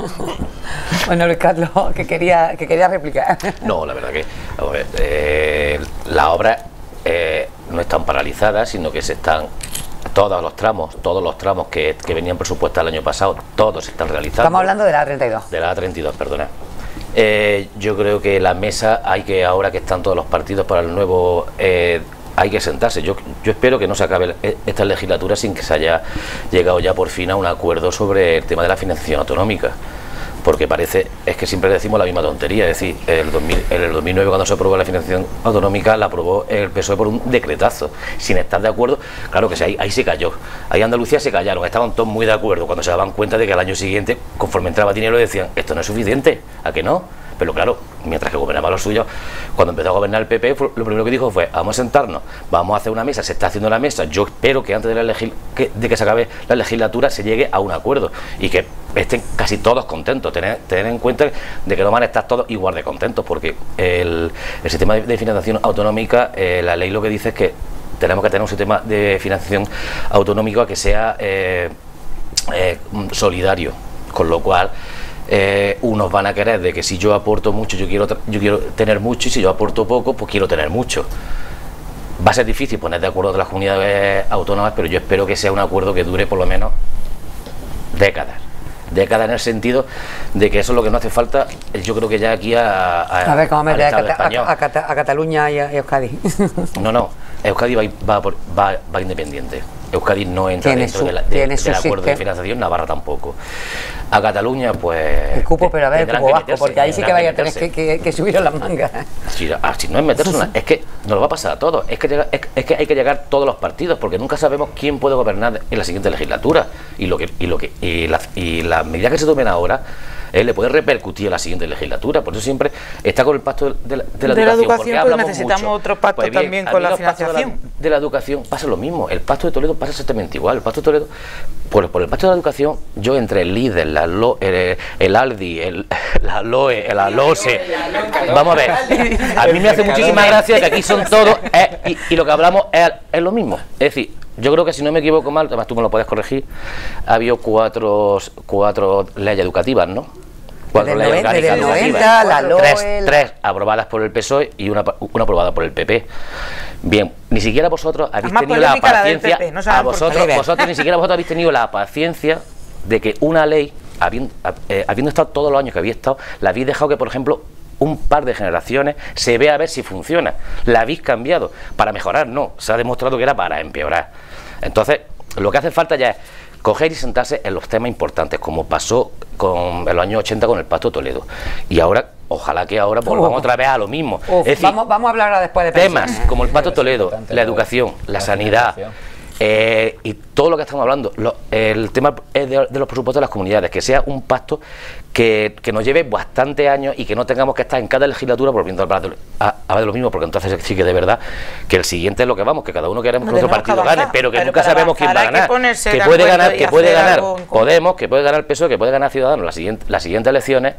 Bueno, Luis Carlos, que quería replicar. No, la verdad que a ver, las obras no están paralizadas, sino que se están todos los tramos que venían presupuestados el año pasado, todos se están realizando. Estamos hablando de la A32. De la A32, perdona. Yo creo que la mesa hay que, ahora que están todos los partidos para el nuevo, hay que sentarse. Yo espero que no se acabe esta legislatura sin que se haya llegado ya por fin a un acuerdo sobre el tema de la financiación autonómica. Porque es que siempre decimos la misma tontería. Es decir, en el 2009 cuando se aprobó la financiación autonómica la aprobó el PSOE por un decretazo, sin estar de acuerdo. Claro que ahí se cayó. Ahí Andalucía se callaron, estaban todos muy de acuerdo cuando se daban cuenta de que al año siguiente, conforme entraba dinero, decían, esto no es suficiente, ¿a que no? Pero claro, mientras que gobernaba los suyos, cuando empezó a gobernar el PP, lo primero que dijo fue, vamos a sentarnos, vamos a hacer una mesa, se está haciendo la mesa, yo espero que antes de que se acabe la legislatura se llegue a un acuerdo y que estén casi todos contentos, tener en cuenta de que no van a estar todos igual de contentos, porque el sistema de financiación autonómica, la ley lo que dice es que tenemos que tener un sistema de financiación autonómica que sea solidario, con lo cual unos van a querer de que si yo aporto mucho yo quiero tener mucho, y si yo aporto poco pues quiero tener mucho. Va a ser difícil poner de acuerdo de las comunidades autónomas, pero yo espero que sea un acuerdo que dure por lo menos décadas en el sentido de que eso es lo que no hace falta, yo creo que ya aquí A ver cómo al mete Estado español. a Cataluña y a Euskadi. No, Euskadi va independiente. Euskadi no entra dentro del acuerdo de financiación, Navarra tampoco. A Cataluña, pues... El cupo, pero a ver, el cupo vasco, porque ahí sí que vaya a tener que subir a las mangas. Si no es meterse, es que nos lo va a pasar a todos. Es que hay que llegar todos los partidos, porque nunca sabemos quién puede gobernar en la siguiente legislatura. Y las medidas que se tomen ahora le puede repercutir a la siguiente legislatura. Por eso siempre está con el pacto de la educación, porque necesitamos mucho. Otro pacto pues bien, también con la financiación. De la educación pasa lo mismo. El pacto de Toledo pasa exactamente igual. El pacto de Toledo, por el pacto de la educación, yo entre el líder, el ALDI, la LOE, la LOSE, vamos a ver, a mí me hace muchísima gracia que aquí son todos y lo que hablamos es lo mismo. Es decir, yo creo que, si no me equivoco mal, además tú me lo puedes corregir, ha habido cuatro leyes educativas, ¿no? Cuatro leyes orgánicas educativas. La LOE, tres aprobadas por el PSOE y una aprobada por el PP. Bien, ni siquiera vosotros habéis tenido la paciencia, vosotros ni siquiera vosotros habéis tenido la paciencia de que una ley, habiendo estado todos los años que había estado, la habéis dejado que, por ejemplo, un par de generaciones se vea a ver si funciona. La habéis cambiado para mejorar, no, se ha demostrado que era para empeorar. Entonces, lo que hace falta ya es coger y sentarse en los temas importantes, como pasó en los años 80 con el Pacto de Toledo. Y ahora, ojalá que ahora volvamos otra vez a lo mismo. Es decir, vamos a hablar ahora después de temas como el Pacto de Toledo, la educación, la sanidad, y todo lo que estamos hablando, el tema de los presupuestos de las comunidades, que sea un pacto que nos lleve bastantes años y que no tengamos que estar en cada legislatura volviendo a hablar de lo mismo, porque entonces sí que de verdad que el siguiente es lo que vamos, que cada uno queremos que otro partido gane, pero que nunca sabemos quién va a ganar, que puede ganar Podemos, que puede ganar el PSOE, que puede ganar Ciudadanos las siguientes elecciones,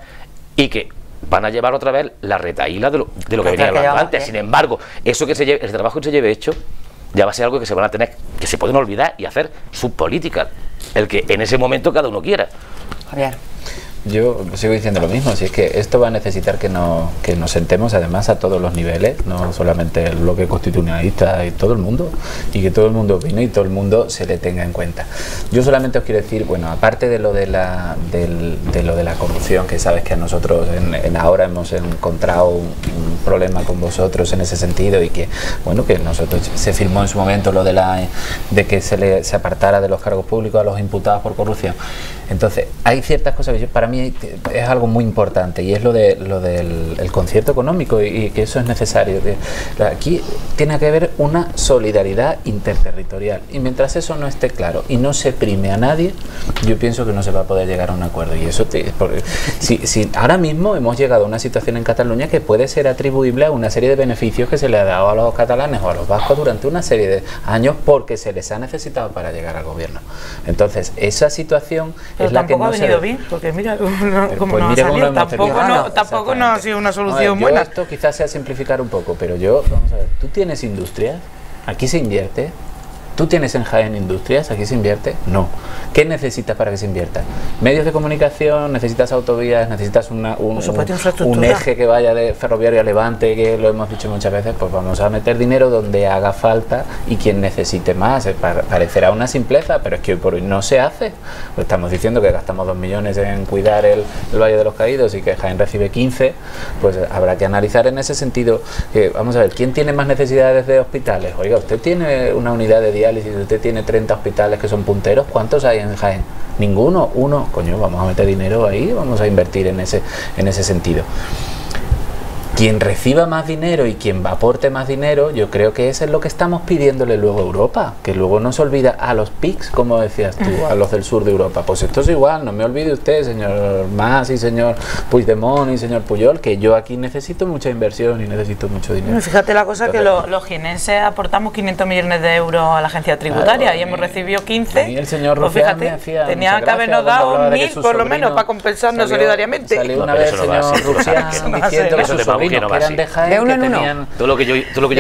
y que van a llevar otra vez la retahíla de lo que venía hablando antes. Sin embargo, eso ese trabajo que se lleve hecho ya va a ser algo que se van a tener, que se pueden olvidar y hacer sus políticas, el que en ese momento cada uno quiera. Javier. Yo sigo diciendo lo mismo, si es que esto va a necesitar que nos sentemos además a todos los niveles, no solamente el bloque constitucionalista y todo el mundo, y que todo el mundo opine y todo el mundo se le tenga en cuenta. Yo solamente os quiero decir, bueno, aparte de lo de la corrupción, que sabes que a nosotros ahora hemos encontrado un problema con vosotros en ese sentido, y que bueno, que nosotros se firmó en su momento lo de que se apartara de los cargos públicos a los imputados por corrupción. Entonces, hay ciertas cosas que para mí es algo muy importante, y es lo del concierto económico, y que eso es necesario. Aquí tiene que haber una solidaridad interterritorial, y mientras eso no esté claro y no se prime a nadie, yo pienso que no se va a poder llegar a un acuerdo. Y eso si ahora mismo hemos llegado a una situación en Cataluña que puede ser atribuible a una serie de beneficios que se le ha dado a los catalanes o a los vascos durante una serie de años, porque se les ha necesitado para llegar al gobierno. Entonces, esa situación pero es la que no ha venido bien, porque mira cómo pues no mira ha salido, cómo tampoco no ha sido una solución buena. Esto quizás sea simplificar un poco, pero vamos a ver, tú tienes industria, aquí se invierte. ¿Tú tienes en Jaén industrias? ¿Aquí se invierte? No. ¿Qué necesitas para que se invierta? Medios de comunicación, necesitas autovías, necesitas un eje que vaya de Ferroviario a Levante, que lo hemos dicho muchas veces. Pues vamos a meter dinero donde haga falta y quien necesite más. Parecerá una simpleza, pero es que hoy por hoy no se hace. Pues estamos diciendo que gastamos 2 millones en cuidar el Valle de los Caídos y que Jaén recibe 15, pues habrá que analizar en ese sentido. Vamos a ver, ¿quién tiene más necesidades de hospitales? Oiga, usted tiene una unidad de diálisis, usted tiene 30 hospitales que son punteros, ¿cuántos hay en Jaén? Ninguno, uno. Coño, vamos a meter dinero ahí, vamos a invertir en ese sentido. Quien reciba más dinero y quien aporte más dinero, yo creo que eso es lo que estamos pidiéndole luego a Europa, que luego no se olvida a los PICs, como decías tú, a los del sur de Europa. Pues esto es igual, no me olvide usted, señor Mas y señor Puigdemont y señor Puyol, que yo aquí necesito mucha inversión y necesito mucho dinero. Fíjate la cosa. Entonces, que los jienenses aportamos 500 millones de euros a la agencia tributaria, y hemos recibido 15. Y el señor pues fíjate, tenía que habernos dado 1.000 por lo menos para compensarnos solidariamente. Salió una vez el señor Rufián diciendo que sus sobrinos que eran de Jaén, de uno en uno. Todo lo que yo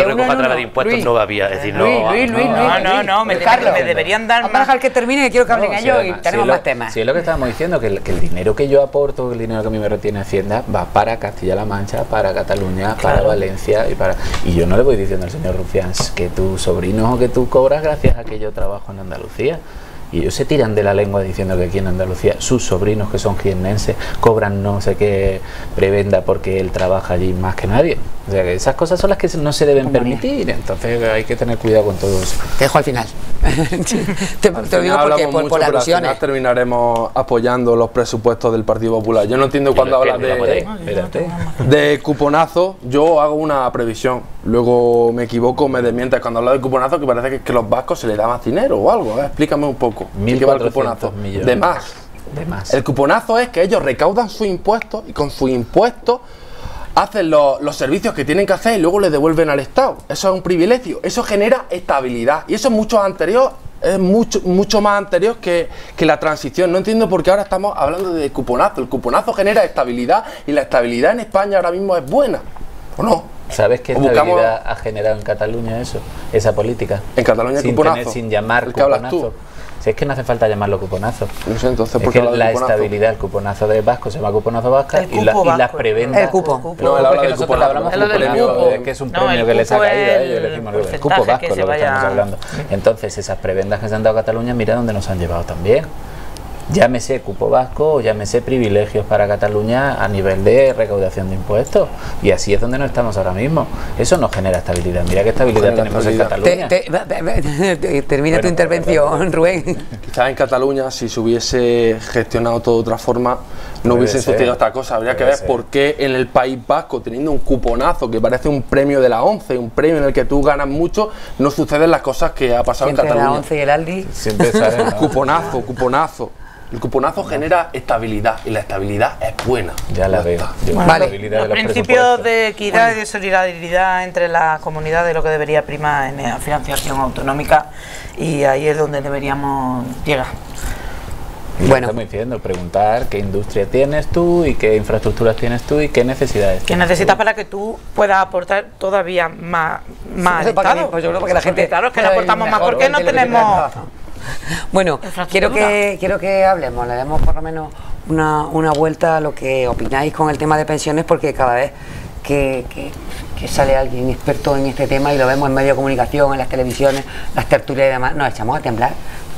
recojo a través de impuestos no va vía. Es decir, Luis, me deberían dar más. Vamos a dejar que termine, que quiero que hablen ellos y tenemos más temas. Sí, es lo que estábamos diciendo, que el dinero que yo aporto, el dinero que a mí me retiene Hacienda, va para Castilla-La Mancha, para Cataluña, para Valencia, y yo no le voy diciendo al señor Rufián que tus sobrinos o que tú cobras gracias a que yo trabajo en Andalucía. Y ellos se tiran de la lengua diciendo que aquí en Andalucía sus sobrinos, que son jiennenses, cobran no sé qué prebenda porque él trabaja allí más que nadie. O sea, que esas cosas son las que no se deben permitir. Entonces hay que tener cuidado con todo eso. Te dejo al final. te lo digo porque por al alusiones. final terminaremos apoyando los presupuestos del Partido Popular. Yo no entiendo cuando hablas de cuponazo. Yo hago una previsión, luego me equivoco, me desmientes cuando hablo de cuponazo, que parece que los vascos se les da más dinero o algo. Explícame un poco. ¿Qué va el cuponazo? Millones. De más. El cuponazo es que ellos recaudan sus impuestos y con sus impuestos hacen los servicios que tienen que hacer y luego les devuelven al Estado. Eso es un privilegio, eso genera estabilidad y eso es mucho más anterior que la transición. No entiendo por qué ahora estamos hablando de cuponazo. El cuponazo genera estabilidad y la estabilidad en España ahora mismo es buena, ¿o no? ¿Sabes qué estabilidad ha generado en Cataluña esa política? En Cataluña sin cuponazo. Sin llamar cuponazo. Si es que no hace falta llamarlo cuponazo. No sé, entonces, es que la estabilidad, el cuponazo de vasco se llama cuponazo vasca y las prebendas. El cupo. No, él habla de cupo. Hablamos de un premio, que es un premio que les ha caído a ellos. Le decimos el cupo vasco, lo que estamos hablando. Entonces, esas prebendas que se han dado a Cataluña, mira dónde nos han llevado también. Llámese cupo vasco o llámese privilegios para Cataluña a nivel de recaudación de impuestos. Y así es donde no estamos ahora mismo. Eso no genera estabilidad. Mira qué estabilidad tenemos en Cataluña. Termina tu intervención, Rubén. Quizás en Cataluña, si se hubiese gestionado todo de otra forma, no hubiesen sucedido esta cosa. Habría que ver por qué en el País Vasco, teniendo un cuponazo que parece un premio de la ONCE, un premio en el que tú ganas mucho, no suceden las cosas que ha pasado en Cataluña. La ONCE y el Aldi. Siempre sale, ¿no? Cuponazo. El cuponazo genera estabilidad y la estabilidad es buena. Ya la veo. Vale. Los principios de equidad y de solidaridad entre las comunidades es lo que debería primar en la financiación autonómica y ahí es donde deberíamos llegar. Bueno, estamos diciendo, preguntar qué industria tienes tú y qué infraestructuras tienes tú y qué necesidades ¿Qué necesitas para que tú puedas aportar todavía más al Estado? Pues yo creo que la gente, claro, es que no aportamos más porque no tenemos. Bueno, quiero que hablemos, le demos por lo menos una vuelta a lo que opináis con el tema de pensiones, porque cada vez que sale alguien experto en este tema y lo vemos en medios de comunicación, en las televisiones, las tertulias y demás, nos echamos a temblar.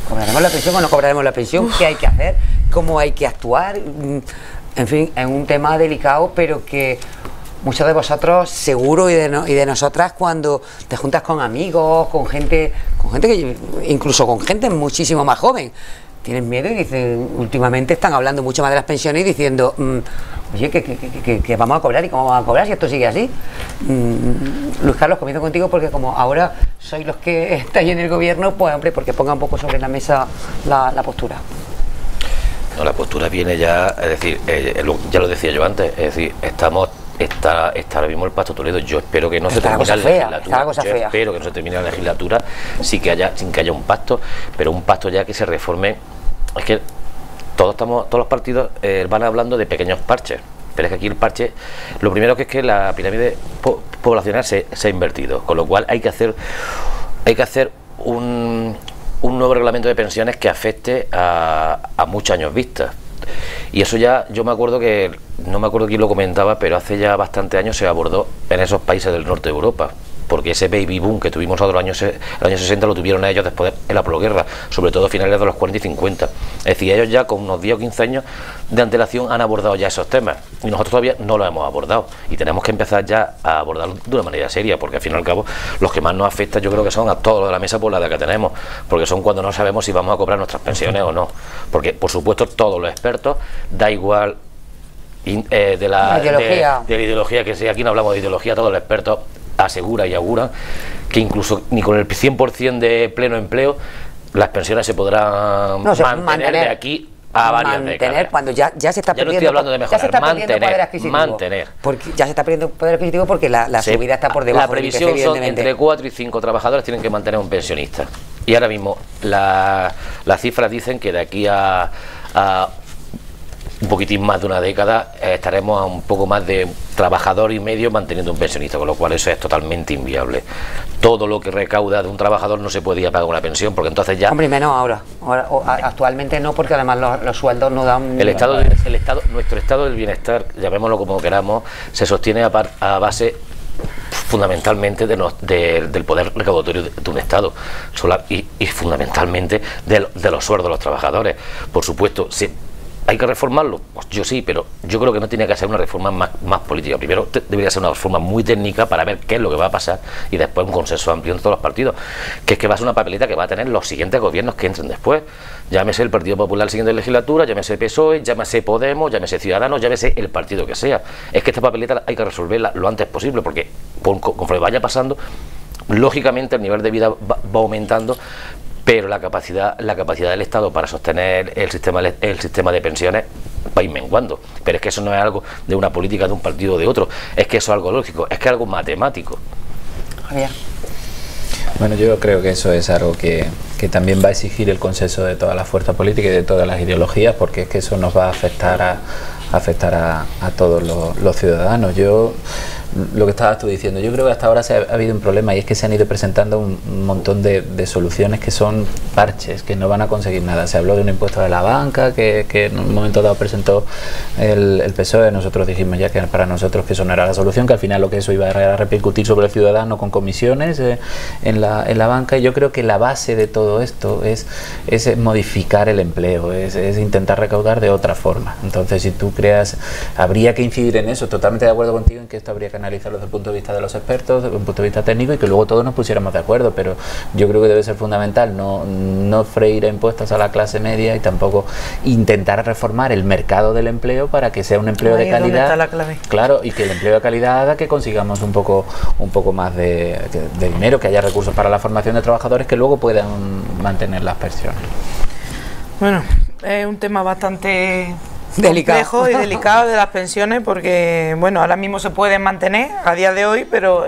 ¿Cobraremos la pensión o no cobraremos la pensión? ¿Qué hay que hacer? ¿Cómo hay que actuar? En fin, es un tema delicado, pero que muchos de vosotros seguro y de nosotras, cuando te juntas con amigos, con gente que incluso con gente muchísimo más joven, tienen miedo y dicen, últimamente están hablando mucho más de las pensiones y diciendo, oye, que vamos a cobrar y cómo vamos a cobrar si esto sigue así. Luis Carlos, comienzo contigo porque como ahora sois los que estáis en el gobierno, pues hombre, porque ponga un poco sobre la mesa la postura. No, la postura viene ya, es decir, ya lo decía yo antes, es decir, está ahora mismo el Pacto Toledo. Yo espero que no se termine la legislatura. Espero que no se termine la legislatura sin que haya un pacto, pero un pacto ya que se reforme. Es que todos los partidos van hablando de pequeños parches, pero es que aquí el parche, lo primero que es que la pirámide poblacional se ha invertido, con lo cual hay que hacer un nuevo reglamento de pensiones que afecte a muchos años vista. Y eso ya, yo me acuerdo que, no me acuerdo quién lo comentaba, pero hace ya bastantes años se abordó en esos países del norte de Europa, porque ese baby boom que tuvimos nosotros en los años 60 lo tuvieron ellos después de la posguerra, sobre todo a finales de los 40 y 50. Es decir, ellos ya con unos 10 o 15 años de antelación han abordado ya esos temas y nosotros todavía no los hemos abordado y tenemos que empezar ya a abordarlo de una manera seria, porque al fin y al cabo los que más nos afectan yo creo que son a todos los de la mesa por la edad que tenemos, porque son cuando no sabemos si vamos a cobrar nuestras pensiones o no, porque por supuesto todos los expertos, da igual de la ideología que sea, aquí no hablamos de ideología, todos los expertos asegura y augura que incluso ni con el 100% de pleno empleo las pensiones se podrán mantener de aquí a varias décadas. Cuando ya se está perdiendo, no estoy hablando de mejorar, poder adquisitivo. Porque ya se está perdiendo poder adquisitivo porque la subida está por debajo. La previsión son entre 4 y 5 trabajadores tienen que mantener un pensionista. Y ahora mismo las cifras dicen que de aquí a un poquitín más de una década estaremos a un poco más de trabajador y medio manteniendo un pensionista, con lo cual eso es totalmente inviable. Todo lo que recauda de un trabajador no se podía pagar una pensión, porque entonces ya... Hombre, menos ahora actualmente no, porque además los sueldos no dan... Nuestro estado del bienestar, llamémoslo como queramos, se sostiene a base fundamentalmente del poder recaudatorio de un Estado y fundamentalmente de los sueldos de los trabajadores. Por supuesto, ¿hay que reformarlo? Pues yo sí, pero yo creo que no tiene que ser una reforma más política. Primero debería ser una reforma muy técnica para ver qué es lo que va a pasar y después un consenso amplio en todos los partidos, que es que va a ser una papeleta que va a tener los siguientes gobiernos que entren después. Llámese el Partido Popular la siguiente legislatura, llámese PSOE, llámese Podemos, llámese Ciudadanos, llámese el partido que sea. Es que esta papeleta hay que resolverla lo antes posible, porque conforme vaya pasando, lógicamente el nivel de vida va aumentando, pero la capacidad del Estado para sostener el sistema de pensiones va a ir menguando. Pero es que eso no es algo de una política de un partido o de otro, es que eso es algo lógico, es que es algo matemático. Javier. Bueno, yo creo que eso es algo que también va a exigir el consenso de todas las fuerzas políticas y de todas las ideologías, porque es que eso nos va a afectar a todos los ciudadanos. Lo que estabas tú diciendo, yo creo que hasta ahora ha habido un problema, y es que se han ido presentando un montón de soluciones que son parches, que no van a conseguir nada. Se habló de un impuesto de la banca que en un momento dado presentó el PSOE. Nosotros dijimos ya que para nosotros que eso no era la solución, que al final lo que eso iba a repercutir sobre el ciudadano con comisiones en la banca. Y yo creo que la base de todo esto es modificar el empleo, es intentar recaudar de otra forma. Entonces, si tú habría que incidir en eso. Totalmente de acuerdo contigo en que esto habría que analizarlo desde el punto de vista de los expertos, desde un punto de vista técnico, y que luego todos nos pusiéramos de acuerdo, pero yo creo que debe ser fundamental no freír a impuestos a la clase media y tampoco intentar reformar el mercado del empleo para que sea un empleo de calidad. Está la clave. Claro, y que el empleo de calidad haga que consigamos un poco más de dinero, que haya recursos para la formación de trabajadores que luego puedan mantener las pensiones. Bueno, es un tema bastante complejo y delicado de las pensiones, porque bueno, ahora mismo se pueden mantener a día de hoy, pero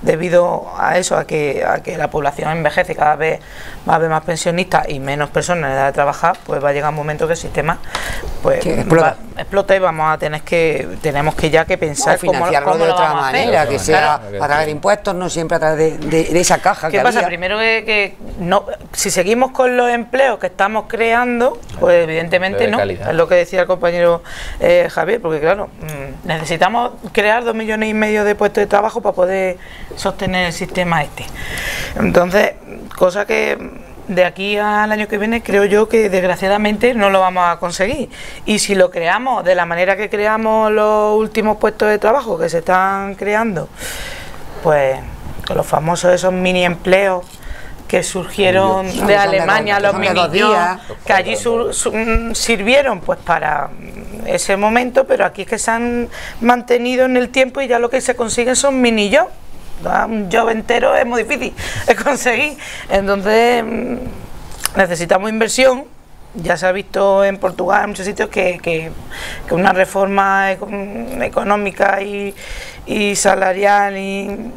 debido a eso, a que la población envejece, cada vez va a haber más pensionistas y menos personas en edad de trabajar, pues va a llegar un momento que el sistema pues explota y tenemos que ya que pensar financiarlo de otra manera, que sea a través de impuestos, no siempre a través de esa caja. ¿Qué pasa? Primero que no, si seguimos con los empleos que estamos creando, pues evidentemente no, es lo que decía el compañero Javier, porque claro, necesitamos crear 2,5 millones de puestos de trabajo para poder sostener el sistema este. Entonces, cosa que de aquí al año que viene creo yo que desgraciadamente no lo vamos a conseguir, y si lo creamos de la manera que creamos los últimos puestos de trabajo que se están creando, pues con los famosos esos mini empleos que surgieron de Alemania, los mini que allí sirvieron pues para ese momento, pero aquí es que se han mantenido en el tiempo y ya lo que se consiguen son mini jobs. Un job entero es muy difícil de conseguir, entonces necesitamos inversión. Ya se ha visto en Portugal, en muchos sitios, que una reforma económica y salarial y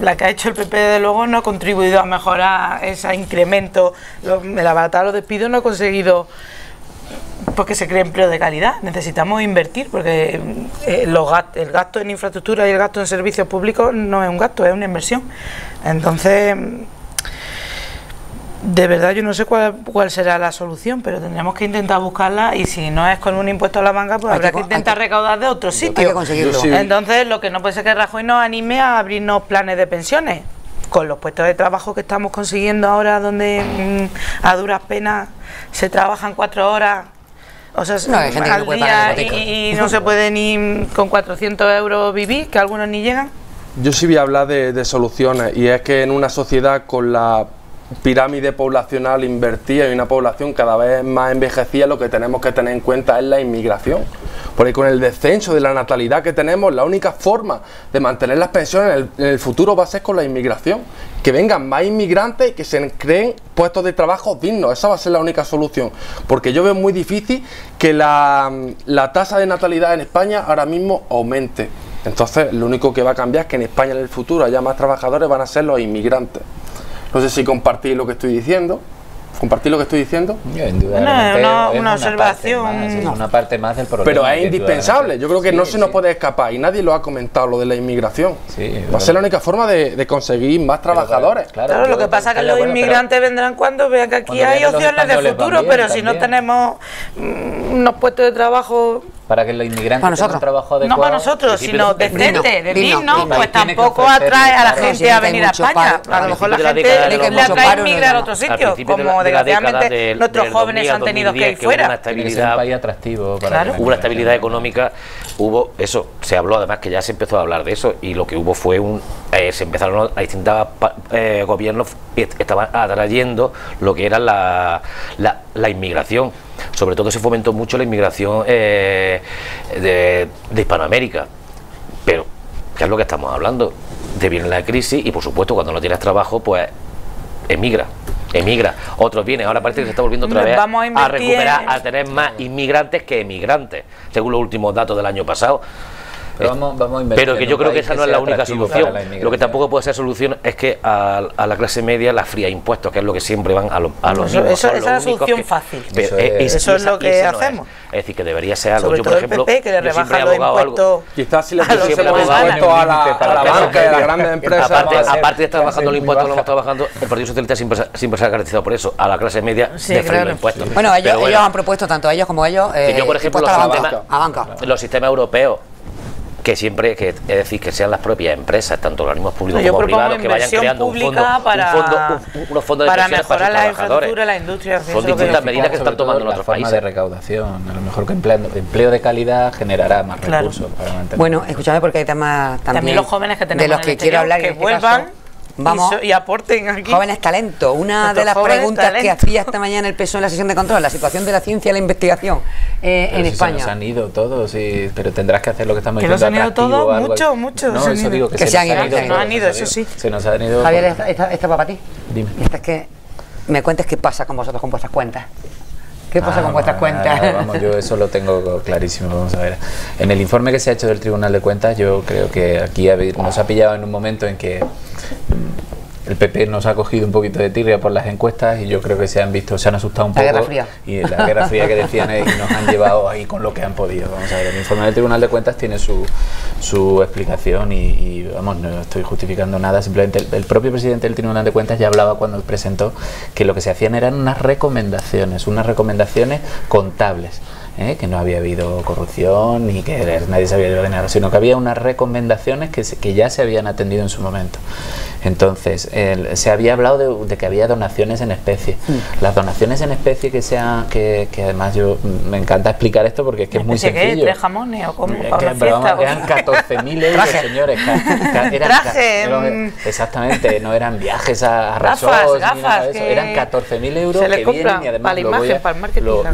la que ha hecho el PP de luego no ha contribuido a mejorar ese incremento. El abaratar los despidos no ha conseguido porque se cree empleo de calidad. Necesitamos invertir, porque el gasto en infraestructura y el gasto en servicios públicos no es un gasto, es una inversión. Entonces, de verdad yo no sé cuál será la solución, pero tendremos que intentar buscarla, y si no es con un impuesto a la banca, pues habrá que intentar recaudar de otro sitio. Hay que conseguirlo. Entonces, lo que no puede ser que Rajoy nos anime a abrirnos planes de pensiones con los puestos de trabajo que estamos consiguiendo ahora, donde a duras penas se trabajan 4 horas. O sea, no, hay gente al que no día y no se puede ni con 400 euros vivir, que algunos ni llegan. Yo sí voy a hablar de soluciones, y es que en una sociedad con la pirámide poblacional invertida y una población cada vez más envejecida, lo que tenemos que tener en cuenta es la inmigración. Porque con el descenso de la natalidad que tenemos, la única forma de mantener las pensiones en el futuro va a ser con la inmigración. Que vengan más inmigrantes y que se creen puestos de trabajo dignos. Esa va a ser la única solución. Porque yo veo muy difícil que la tasa de natalidad en España ahora mismo aumente. Entonces, lo único que va a cambiar es que en España en el futuro haya más trabajadores, van a ser los inmigrantes. No sé si compartís lo que estoy diciendo. ¿Compartir lo que estoy diciendo? Una observación. Es una parte más del problema. Pero es indispensable. Yo creo que no se nos puede escapar, y nadie lo ha comentado, lo de la inmigración. Va a ser la única forma de conseguir más trabajadores. Claro, lo que pasa es que los inmigrantes vendrán cuando vean que aquí hay opciones de futuro, pero si no tenemos unos puestos de trabajo para que los inmigrantes Para tengan un trabajo adecuado. No para nosotros, sino decente, de digno, pues tiene que tampoco ofrecerle, atrae a la claro. gente a venir a España. A lo mejor la gente le atrae emigrar a otro sitio, como desgraciadamente nuestros jóvenes han tenido que ir fuera. Tiene que ser un país atractivo para Hubo una estabilidad económica, hubo eso, se habló además que ya se empezó a hablar de eso y lo que hubo fue se empezaron a distintos gobiernos estaban atrayendo lo que era la inmigración. Sobre todo se fomentó mucho la inmigración de Hispanoamérica, pero ¿qué es lo que estamos hablando? Te viene la crisis y por supuesto cuando no tienes trabajo pues emigra. Otros vienen, ahora parece que se está volviendo otra vez a recuperar, a tener más inmigrantes que emigrantes, según los últimos datos del año pasado. Pero vamos a invertir pero que yo creo que esa no es la única solución. Lo que tampoco puede ser solución es que a la clase media la fría impuestos, que es lo que siempre van a los mismos. Esa es la solución fácil. Eso es lo que hacemos. Es decir, que debería ser algo. Sobre Yo, por todo ejemplo, el PP, que le rebajan los impuestos. Quizás si le a los pusiéramos ciudadanos. impuestos a la banca y a las grandes empresas. Aparte de estar bajando los impuestos, lo hemos estado bajando, el Partido Socialista siempre se ha caracterizado por eso, a la clase media de freír los impuestos. Bueno, ellos han propuesto, tanto ellos como ellos, que yo, por ejemplo, a banca. Los sistemas europeos, que siempre, es decir, que sean las propias empresas, tanto organismos públicos como privados, que vayan creando unos fondos de para pensiones mejorar la trabajadores. infraestructura, la industria. Son distintas medidas que están tomando en otros países. De recaudación, a lo mejor que empleo de calidad generará más recursos para mantener. Bueno, escúchame porque hay temas también los jóvenes que tenemos de los que quiero hablar que en este vuelvan. caso. Vamos, y aporten aquí. Jóvenes talentos. Una de las preguntas que hacía esta mañana el PSOE en la sesión de control, la situación de la ciencia y la investigación en España. Se nos han ido todos, pero tendrás que hacer lo que estamos diciendo. ¿Que nos han ido todos? Muchos. No, eso digo que se han ido. Se nos han ido, eso sí. Se nos han ido. Javier, esta va para ti. Dime. Esta es que me cuentes qué pasa con vosotros, con vuestras cuentas. ¿Qué pasa con vuestras cuentas? Vamos, yo eso lo tengo clarísimo. Vamos a ver. En el informe que se ha hecho del Tribunal de Cuentas, yo creo que aquí nos ha pillado en un momento en que el PP nos ha cogido un poquito de tirria por las encuestas y yo creo que se han asustado un poco. La Guerra Fría. Y la Guerra Fría que decían y nos han llevado ahí con lo que han podido. Vamos a ver, el informe del Tribunal de Cuentas tiene su explicación y vamos, no estoy justificando nada, simplemente el propio presidente del Tribunal de Cuentas ya hablaba cuando presentó que lo que se hacían eran unas recomendaciones contables. Que no había habido corrupción ni que nadie se había llevado dinero, sino que había unas recomendaciones que ya se habían atendido en su momento. Entonces, se había hablado de que había donaciones en especie. Las donaciones en especie que además yo me encanta explicar esto porque es que es muy sencillo. ¿Tres jamones o cómo? Eran 14.000 euros, señores. Exactamente, no eran viajes a Resort, gafas, eran 14.000 euros que vienen y además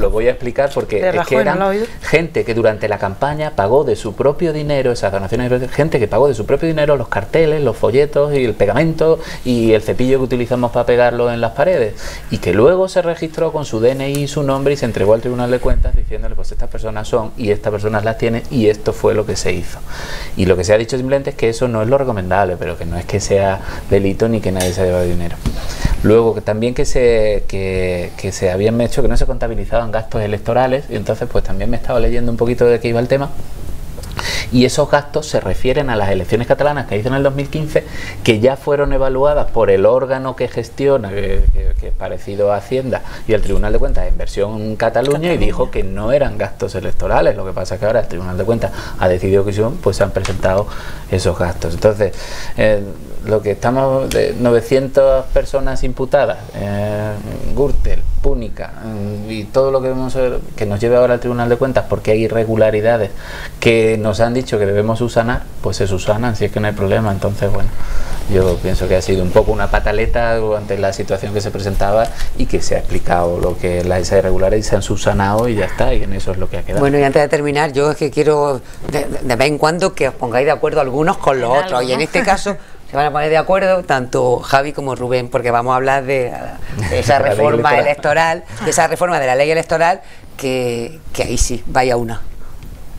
lo voy a explicar porque es que eran gente que durante la campaña pagó de su propio dinero esas donaciones, gente que pagó de su propio dinero los carteles, los folletos y el pegamento y el cepillo que utilizamos para pegarlo en las paredes y que luego se registró con su DNI y su nombre y se entregó al Tribunal de Cuentas diciéndole pues estas personas son y estas personas las tienen y esto fue lo que se hizo. Y lo que se ha dicho simplemente es que eso no es lo recomendable, pero que no es que sea delito ni que nadie se ha llevado dinero. Luego que también que se habían hecho que no se contabilizaban gastos electorales y entonces pues también me estaba leyendo un poquito de qué iba el tema y esos gastos se refieren a las elecciones catalanas que hizo en el 2015 que ya fueron evaluadas por el órgano que gestiona que es parecido a Hacienda y el Tribunal de Cuentas en versión Cataluña y dijo que no eran gastos electorales. Lo que pasa es que ahora el Tribunal de Cuentas ha decidido que son, pues se han presentado esos gastos. Entonces lo que estamos de 900 personas imputadas, Gürtel, Púnica y todo lo que nos lleve ahora al Tribunal de Cuentas porque hay irregularidades que nos han dicho que debemos subsanar, pues se subsanan si es que no hay problema. Entonces bueno, yo pienso que ha sido un poco una pataleta ante la situación que se presentaba y que se ha explicado lo que esas irregularidades se han subsanado y ya está, y en eso es lo que ha quedado. Bueno, y antes de terminar, yo es que quiero de vez en cuando que os pongáis de acuerdo algunos con los otros, y en este caso se van a poner de acuerdo tanto Javi como Rubén, porque vamos a hablar de esa reforma electoral, de esa reforma de la ley electoral, que ahí sí, vaya una.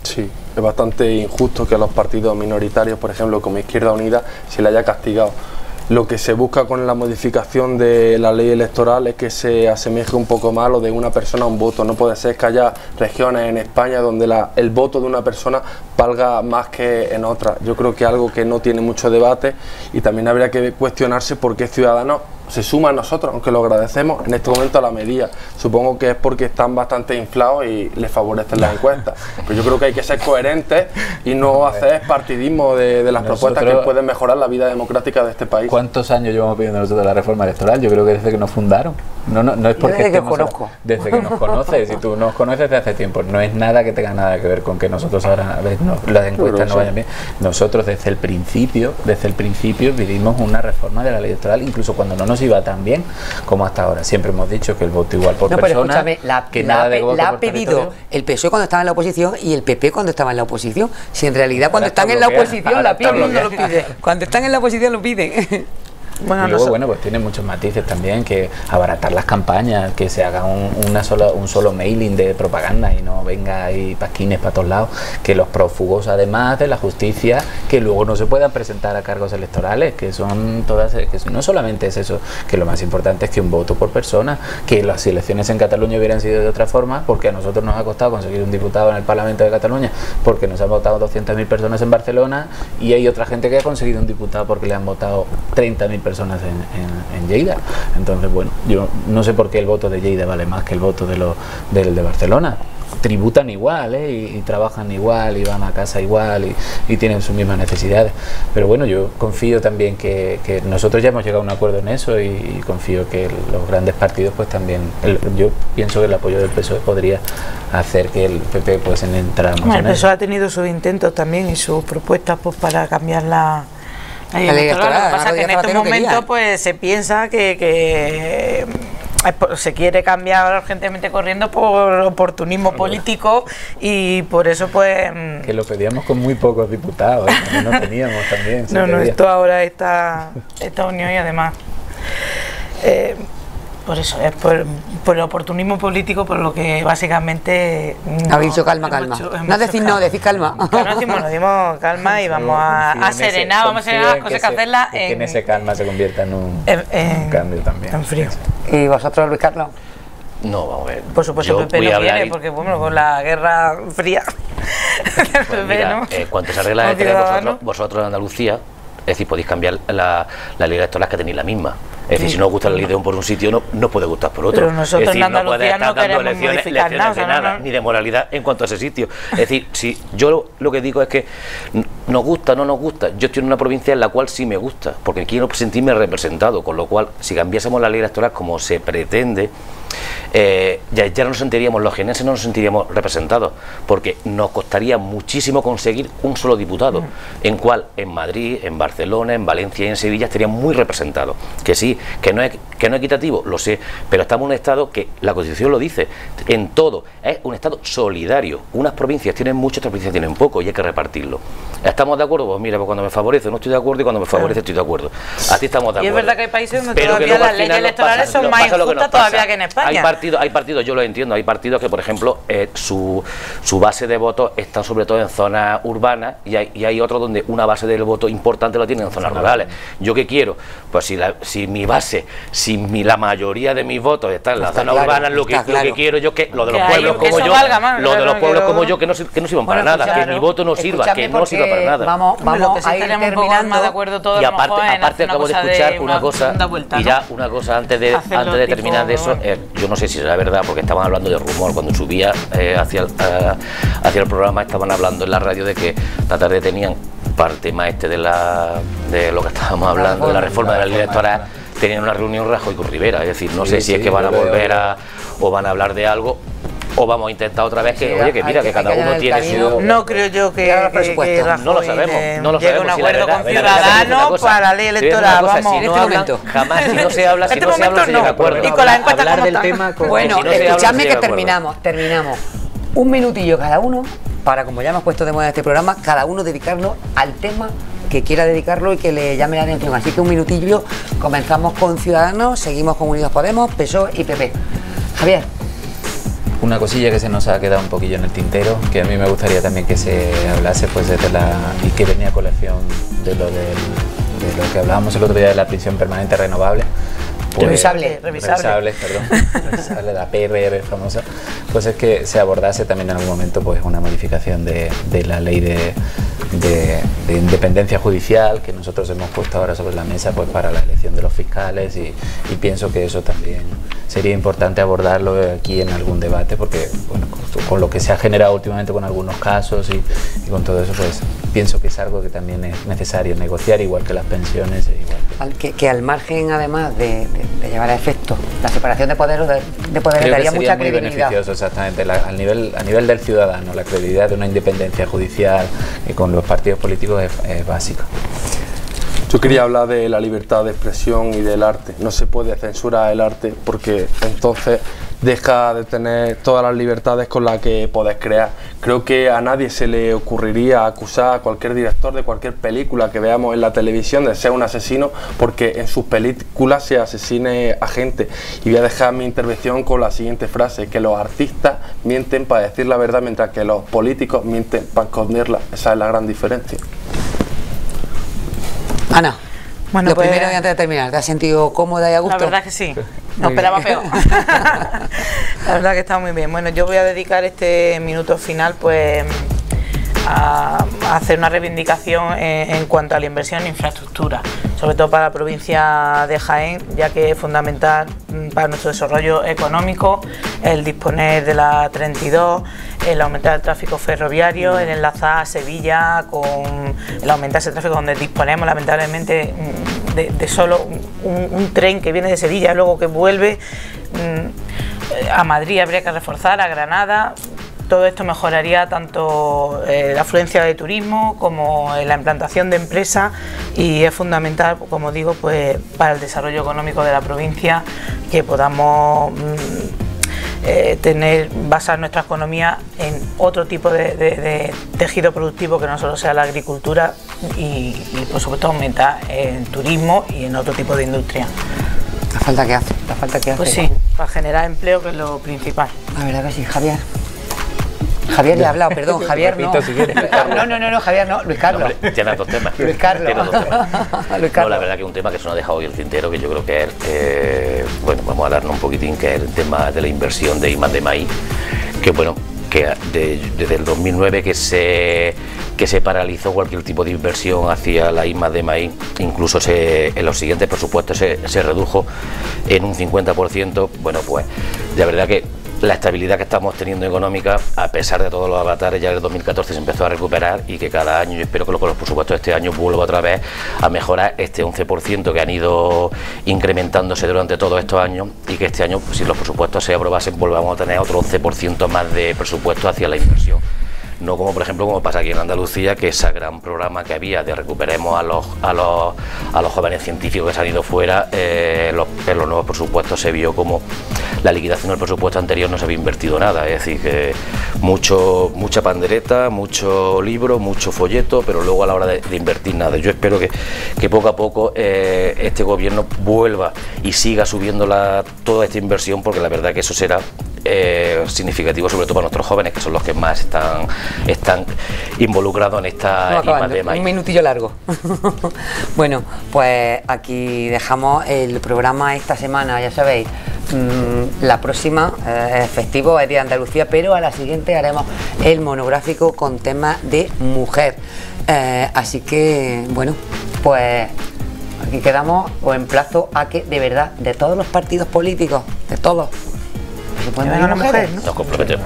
Sí, es bastante injusto que a los partidos minoritarios, por ejemplo, como Izquierda Unida, se le haya castigado. Lo que se busca con la modificación de la ley electoral es que se asemeje un poco más a lo de una persona a un voto. No puede ser que haya regiones en España donde el voto de una persona valga más que en otras. Yo creo que es algo que no tiene mucho debate y también habría que cuestionarse por qué Ciudadanos se suma a nosotros, aunque lo agradecemos en este momento a la medida. Supongo que es porque están bastante inflados y les favorecen las encuestas. Pero yo creo que hay que ser coherentes y no hacer partidismo de las propuestas que pueden mejorar la vida democrática de este país. ¿Cuántos años llevamos pidiendo nosotros la reforma electoral? Yo creo que desde que nos fundaron. No es porque desde que conozco. Desde que nos conoces, y tú nos conoces de hace tiempo. No es nada que tenga nada que ver con que nosotros ahora a veces las encuestas no vayan bien. Nosotros desde el principio pedimos una reforma de la ley electoral, incluso cuando no nos iba tan bien como hasta ahora. Siempre hemos dicho que el voto igual por persona, pero escúchame, la ha pedido el PSOE cuando estaba en la oposición y el PP cuando estaba en la oposición. Si en realidad cuando están en la oposición la piden, no lo piden. Cuando están en la oposición lo piden. Bueno, y luego, pues tiene muchos matices también, que abaratar las campañas, que se haga un solo mailing de propaganda y no venga ahí pasquines para todos lados, que los prófugos además de la justicia, que luego no se puedan presentar a cargos electorales, que son todas, que no solamente es eso, que lo más importante es que un voto por persona, que las elecciones en Cataluña hubieran sido de otra forma, porque a nosotros nos ha costado conseguir un diputado en el Parlamento de Cataluña, porque nos han votado 200.000 personas en Barcelona, y hay otra gente que ha conseguido un diputado porque le han votado 30.000 personas en Lleida. Entonces, bueno, yo no sé por qué el voto de Lleida vale más que el voto del de Barcelona. Tributan igual, y trabajan igual, y van a casa igual, y tienen sus mismas necesidades. Pero bueno, yo confío también que nosotros ya hemos llegado a un acuerdo en eso, y confío que los grandes partidos pues también, yo pienso que el apoyo del PSOE podría hacer que el PP pues entrara más. El PSOE ha tenido sus intentos también y sus propuestas pues para cambiar la ley electoral. Lo que pasa es que en estos momentos pues se piensa que se quiere cambiar urgentemente corriendo por oportunismo político, y por eso pues que lo pedíamos con muy pocos diputados, no teníamos también. No, esto ahora esta unión, y además por eso es por el oportunismo político, por lo que básicamente habéis dicho calma. No decís no, decís calma. No dimos calma y vamos a serenar, vamos a serenar las cosas que hacerlas que en ese calma se convierta en un cambio también. En frío. ¿Y vosotros, Luis Carlos? No, vamos a ver. Por supuesto, Pepe no quiere, porque bueno, con la guerra fría. Pues mira, cuanto se arregla vosotros en Andalucía, es decir, podéis cambiar la ley electoral, que tenéis la misma. Es decir, si no os gusta la ley de un por un sitio, no puede gustar por otro. Pero nosotros, es decir, en Andalucía no queremos modificar nada, de nada, ni de moralidad en cuanto a ese sitio. Es decir, si yo lo que digo es que nos gusta, no nos gusta. Yo estoy en una provincia en la cual sí me gusta, porque quiero sentirme representado, con lo cual, si cambiásemos la ley electoral como se pretende, ya no nos sentiríamos, los jienenses no nos sentiríamos representados, porque nos costaría muchísimo conseguir un solo diputado, en cual en Madrid, en Barcelona, en Valencia y en Sevilla estarían muy representados. Que sí, que no es equitativo, lo sé, pero estamos en un estado que la Constitución lo dice, en todo, es un estado solidario. Unas provincias tienen mucho, otras provincias tienen poco, y hay que repartirlo. ¿Estamos de acuerdo? Pues mira, pues cuando me favorece no estoy de acuerdo, y cuando me favorece estoy de acuerdo. Así estamos de acuerdo. Y es verdad que hay países donde todavía las leyes electorales son más injustas todavía que en España. Hay partidos, yo lo entiendo, hay partidos que, por ejemplo, su base de votos está sobre todo en zonas urbanas, y hay otros donde una base del voto importante lo tienen en zonas rurales. ¿Yo qué quiero? Pues si mi base, la mayoría de mis votos están en las zonas urbanas, lo que quiero yo es que lo de los pueblos como yo, lo de los pueblos como yo, que no sirvan para nada, que mi voto no sirva, que no sirva para nada. Vamos a ir terminando. De acuerdo todos, y aparte acabo de escuchar una cosa, y ya una cosa antes de terminar de eso, yo no sé si será verdad, porque estaban hablando de rumor cuando subía hacia el programa, estaban hablando en la radio de que esta tarde tenían parte más de lo que estábamos hablando, de la reforma de la ley electoral, tenían una reunión Rajoy con Rivera, es decir, no sé si es que van a volver o van a hablar de algo, o vamos a intentar otra vez que, oye, que mira, que cada uno tiene su... No creo yo que Rajoy no lo sabemos, llegue a un acuerdo con Ciudadanos para la ley electoral, vamos. En este momento, jamás, si no se habla, se llega a acuerdo. Y con la encuesta hablar del tema... Bueno, escuchadme que terminamos. Un minutillo cada uno, para, como ya hemos puesto de moda este programa, cada uno dedicarlo al tema que quiera dedicarlo y que le llame la atención. Así que un minutillo, comenzamos con Ciudadanos, seguimos con Unidos Podemos, PSOE y PP. Javier. Una cosilla que se nos ha quedado un poquillo en el tintero, que a mí me gustaría también que se hablase, pues y que venía a colación de lo que hablábamos el otro día de la prisión permanente renovable, Revisable. revisables, la PRR famosa, pues es que se abordase también en algún momento pues una modificación de la ley de independencia judicial que nosotros hemos puesto ahora sobre la mesa pues para la elección de los fiscales y pienso que eso también sería importante abordarlo aquí en algún debate porque bueno, con lo que se ha generado últimamente con algunos casos y con todo eso pues pienso que es algo que también es necesario negociar igual que las pensiones que al margen además de llevar a efecto la separación de poderes daría mucha muy credibilidad. beneficioso exactamente a nivel del ciudadano la credibilidad de una independencia judicial y con los partidos políticos es básico. Yo quería hablar de la libertad de expresión y del arte. No se puede censurar el arte porque entonces deja de tener todas las libertades con las que podés crear. Creo que a nadie se le ocurriría acusar a cualquier director de cualquier película que veamos en la televisión de ser un asesino porque en sus películas se asesine a gente. Y voy a dejar mi intervención con la siguiente frase, que los artistas mienten para decir la verdad mientras que los políticos mienten para esconderla. Esa es la gran diferencia. Ana, bueno, lo pues, primero y antes de terminar, ¿te has sentido cómoda y a gusto? La verdad que sí, no esperaba peor. La verdad que está muy bien. Bueno, yo voy a dedicar este minuto final pues a hacer una reivindicación en cuanto a la inversión en infraestructura, sobre todo para la provincia de Jaén, ya que es fundamental para nuestro desarrollo económico el disponer de la 32, el aumentar el tráfico ferroviario, el enlazar a Sevilla con el aumentar ese tráfico donde disponemos lamentablemente de solo un tren que viene de Sevilla, luego que vuelve a Madrid, habría que reforzar, a Granada. Todo esto mejoraría tanto la afluencia de turismo como la implantación de empresas y es fundamental, como digo, pues para el desarrollo económico de la provincia que podamos basar nuestra economía en otro tipo de tejido productivo que no solo sea la agricultura y por supuesto aumentar el turismo y en otro tipo de industria. La falta que hace. Pues sí, para generar empleo, que es lo principal. La verdad que sí, Javier. Javier le ha hablado, perdón, Javier no. Si quieres. No, Javier no, Luis Carlos. No, tiene dos temas. Luis Carlos. Tiene dos temas. Luis Carlos. No, la verdad que es un tema que se nos ha dejado hoy el tintero, que yo creo que es, bueno, vamos a darnos un poquitín, que es el tema de la inversión de I+D+I, que bueno, que desde el 2009 que se paralizó cualquier tipo de inversión hacia la I+D+I, incluso en los siguientes presupuestos se redujo en un 50%, bueno, pues la verdad que la estabilidad que estamos teniendo económica, a pesar de todos los avatares, ya en el 2014 se empezó a recuperar y que cada año, yo espero que con los presupuestos de este año vuelva otra vez a mejorar este 11% que han ido incrementándose durante todos estos años y que este año, si los presupuestos se aprobasen, volvamos a tener otro 11% más de presupuesto hacia la inversión. No como por ejemplo como pasa aquí en Andalucía, que ese gran programa que había de recuperemos a los jóvenes científicos que se han ido fuera, en los nuevos presupuestos se vio como la liquidación del presupuesto anterior no se había invertido nada, es decir, que mucha pandereta, mucho libro, mucho folleto, pero luego a la hora de invertir nada. Yo espero que poco a poco este gobierno vuelva y siga subiendo toda esta inversión, porque la verdad que eso será significativo, sobre todo para nuestros jóvenes, que son los que más están involucrados en esta I+D+I. Un minutillo largo. Bueno, pues aquí dejamos el programa esta semana, ya sabéis. La próxima es festivo, es Día de Andalucía, pero a la siguiente haremos el monográfico con temas de mujer. Así que, bueno, pues aquí quedamos, os emplazo a que de verdad, de todos los partidos políticos, de todos, se pueden venir mujeres, ¿no? Nos comprometemos.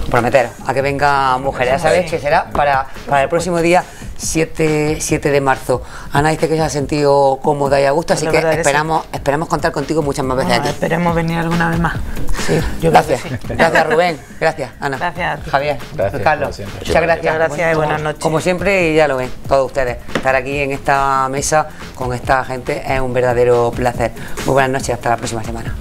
Prometer a que vengan mujeres, ya sabéis que será para el próximo día 7 de marzo. Ana dice que se ha sentido cómoda y a gusto, así que esperamos contar contigo muchas más veces aquí. Esperemos venir alguna vez más. Sí, gracias. Gracias, Rubén. Gracias, Ana. Gracias. Javier. Gracias, Carlos. Muchas gracias. Gracias y buenas noches. Como siempre, y ya lo ven todos ustedes, estar aquí en esta mesa con esta gente es un verdadero placer. Muy buenas noches, hasta la próxima semana.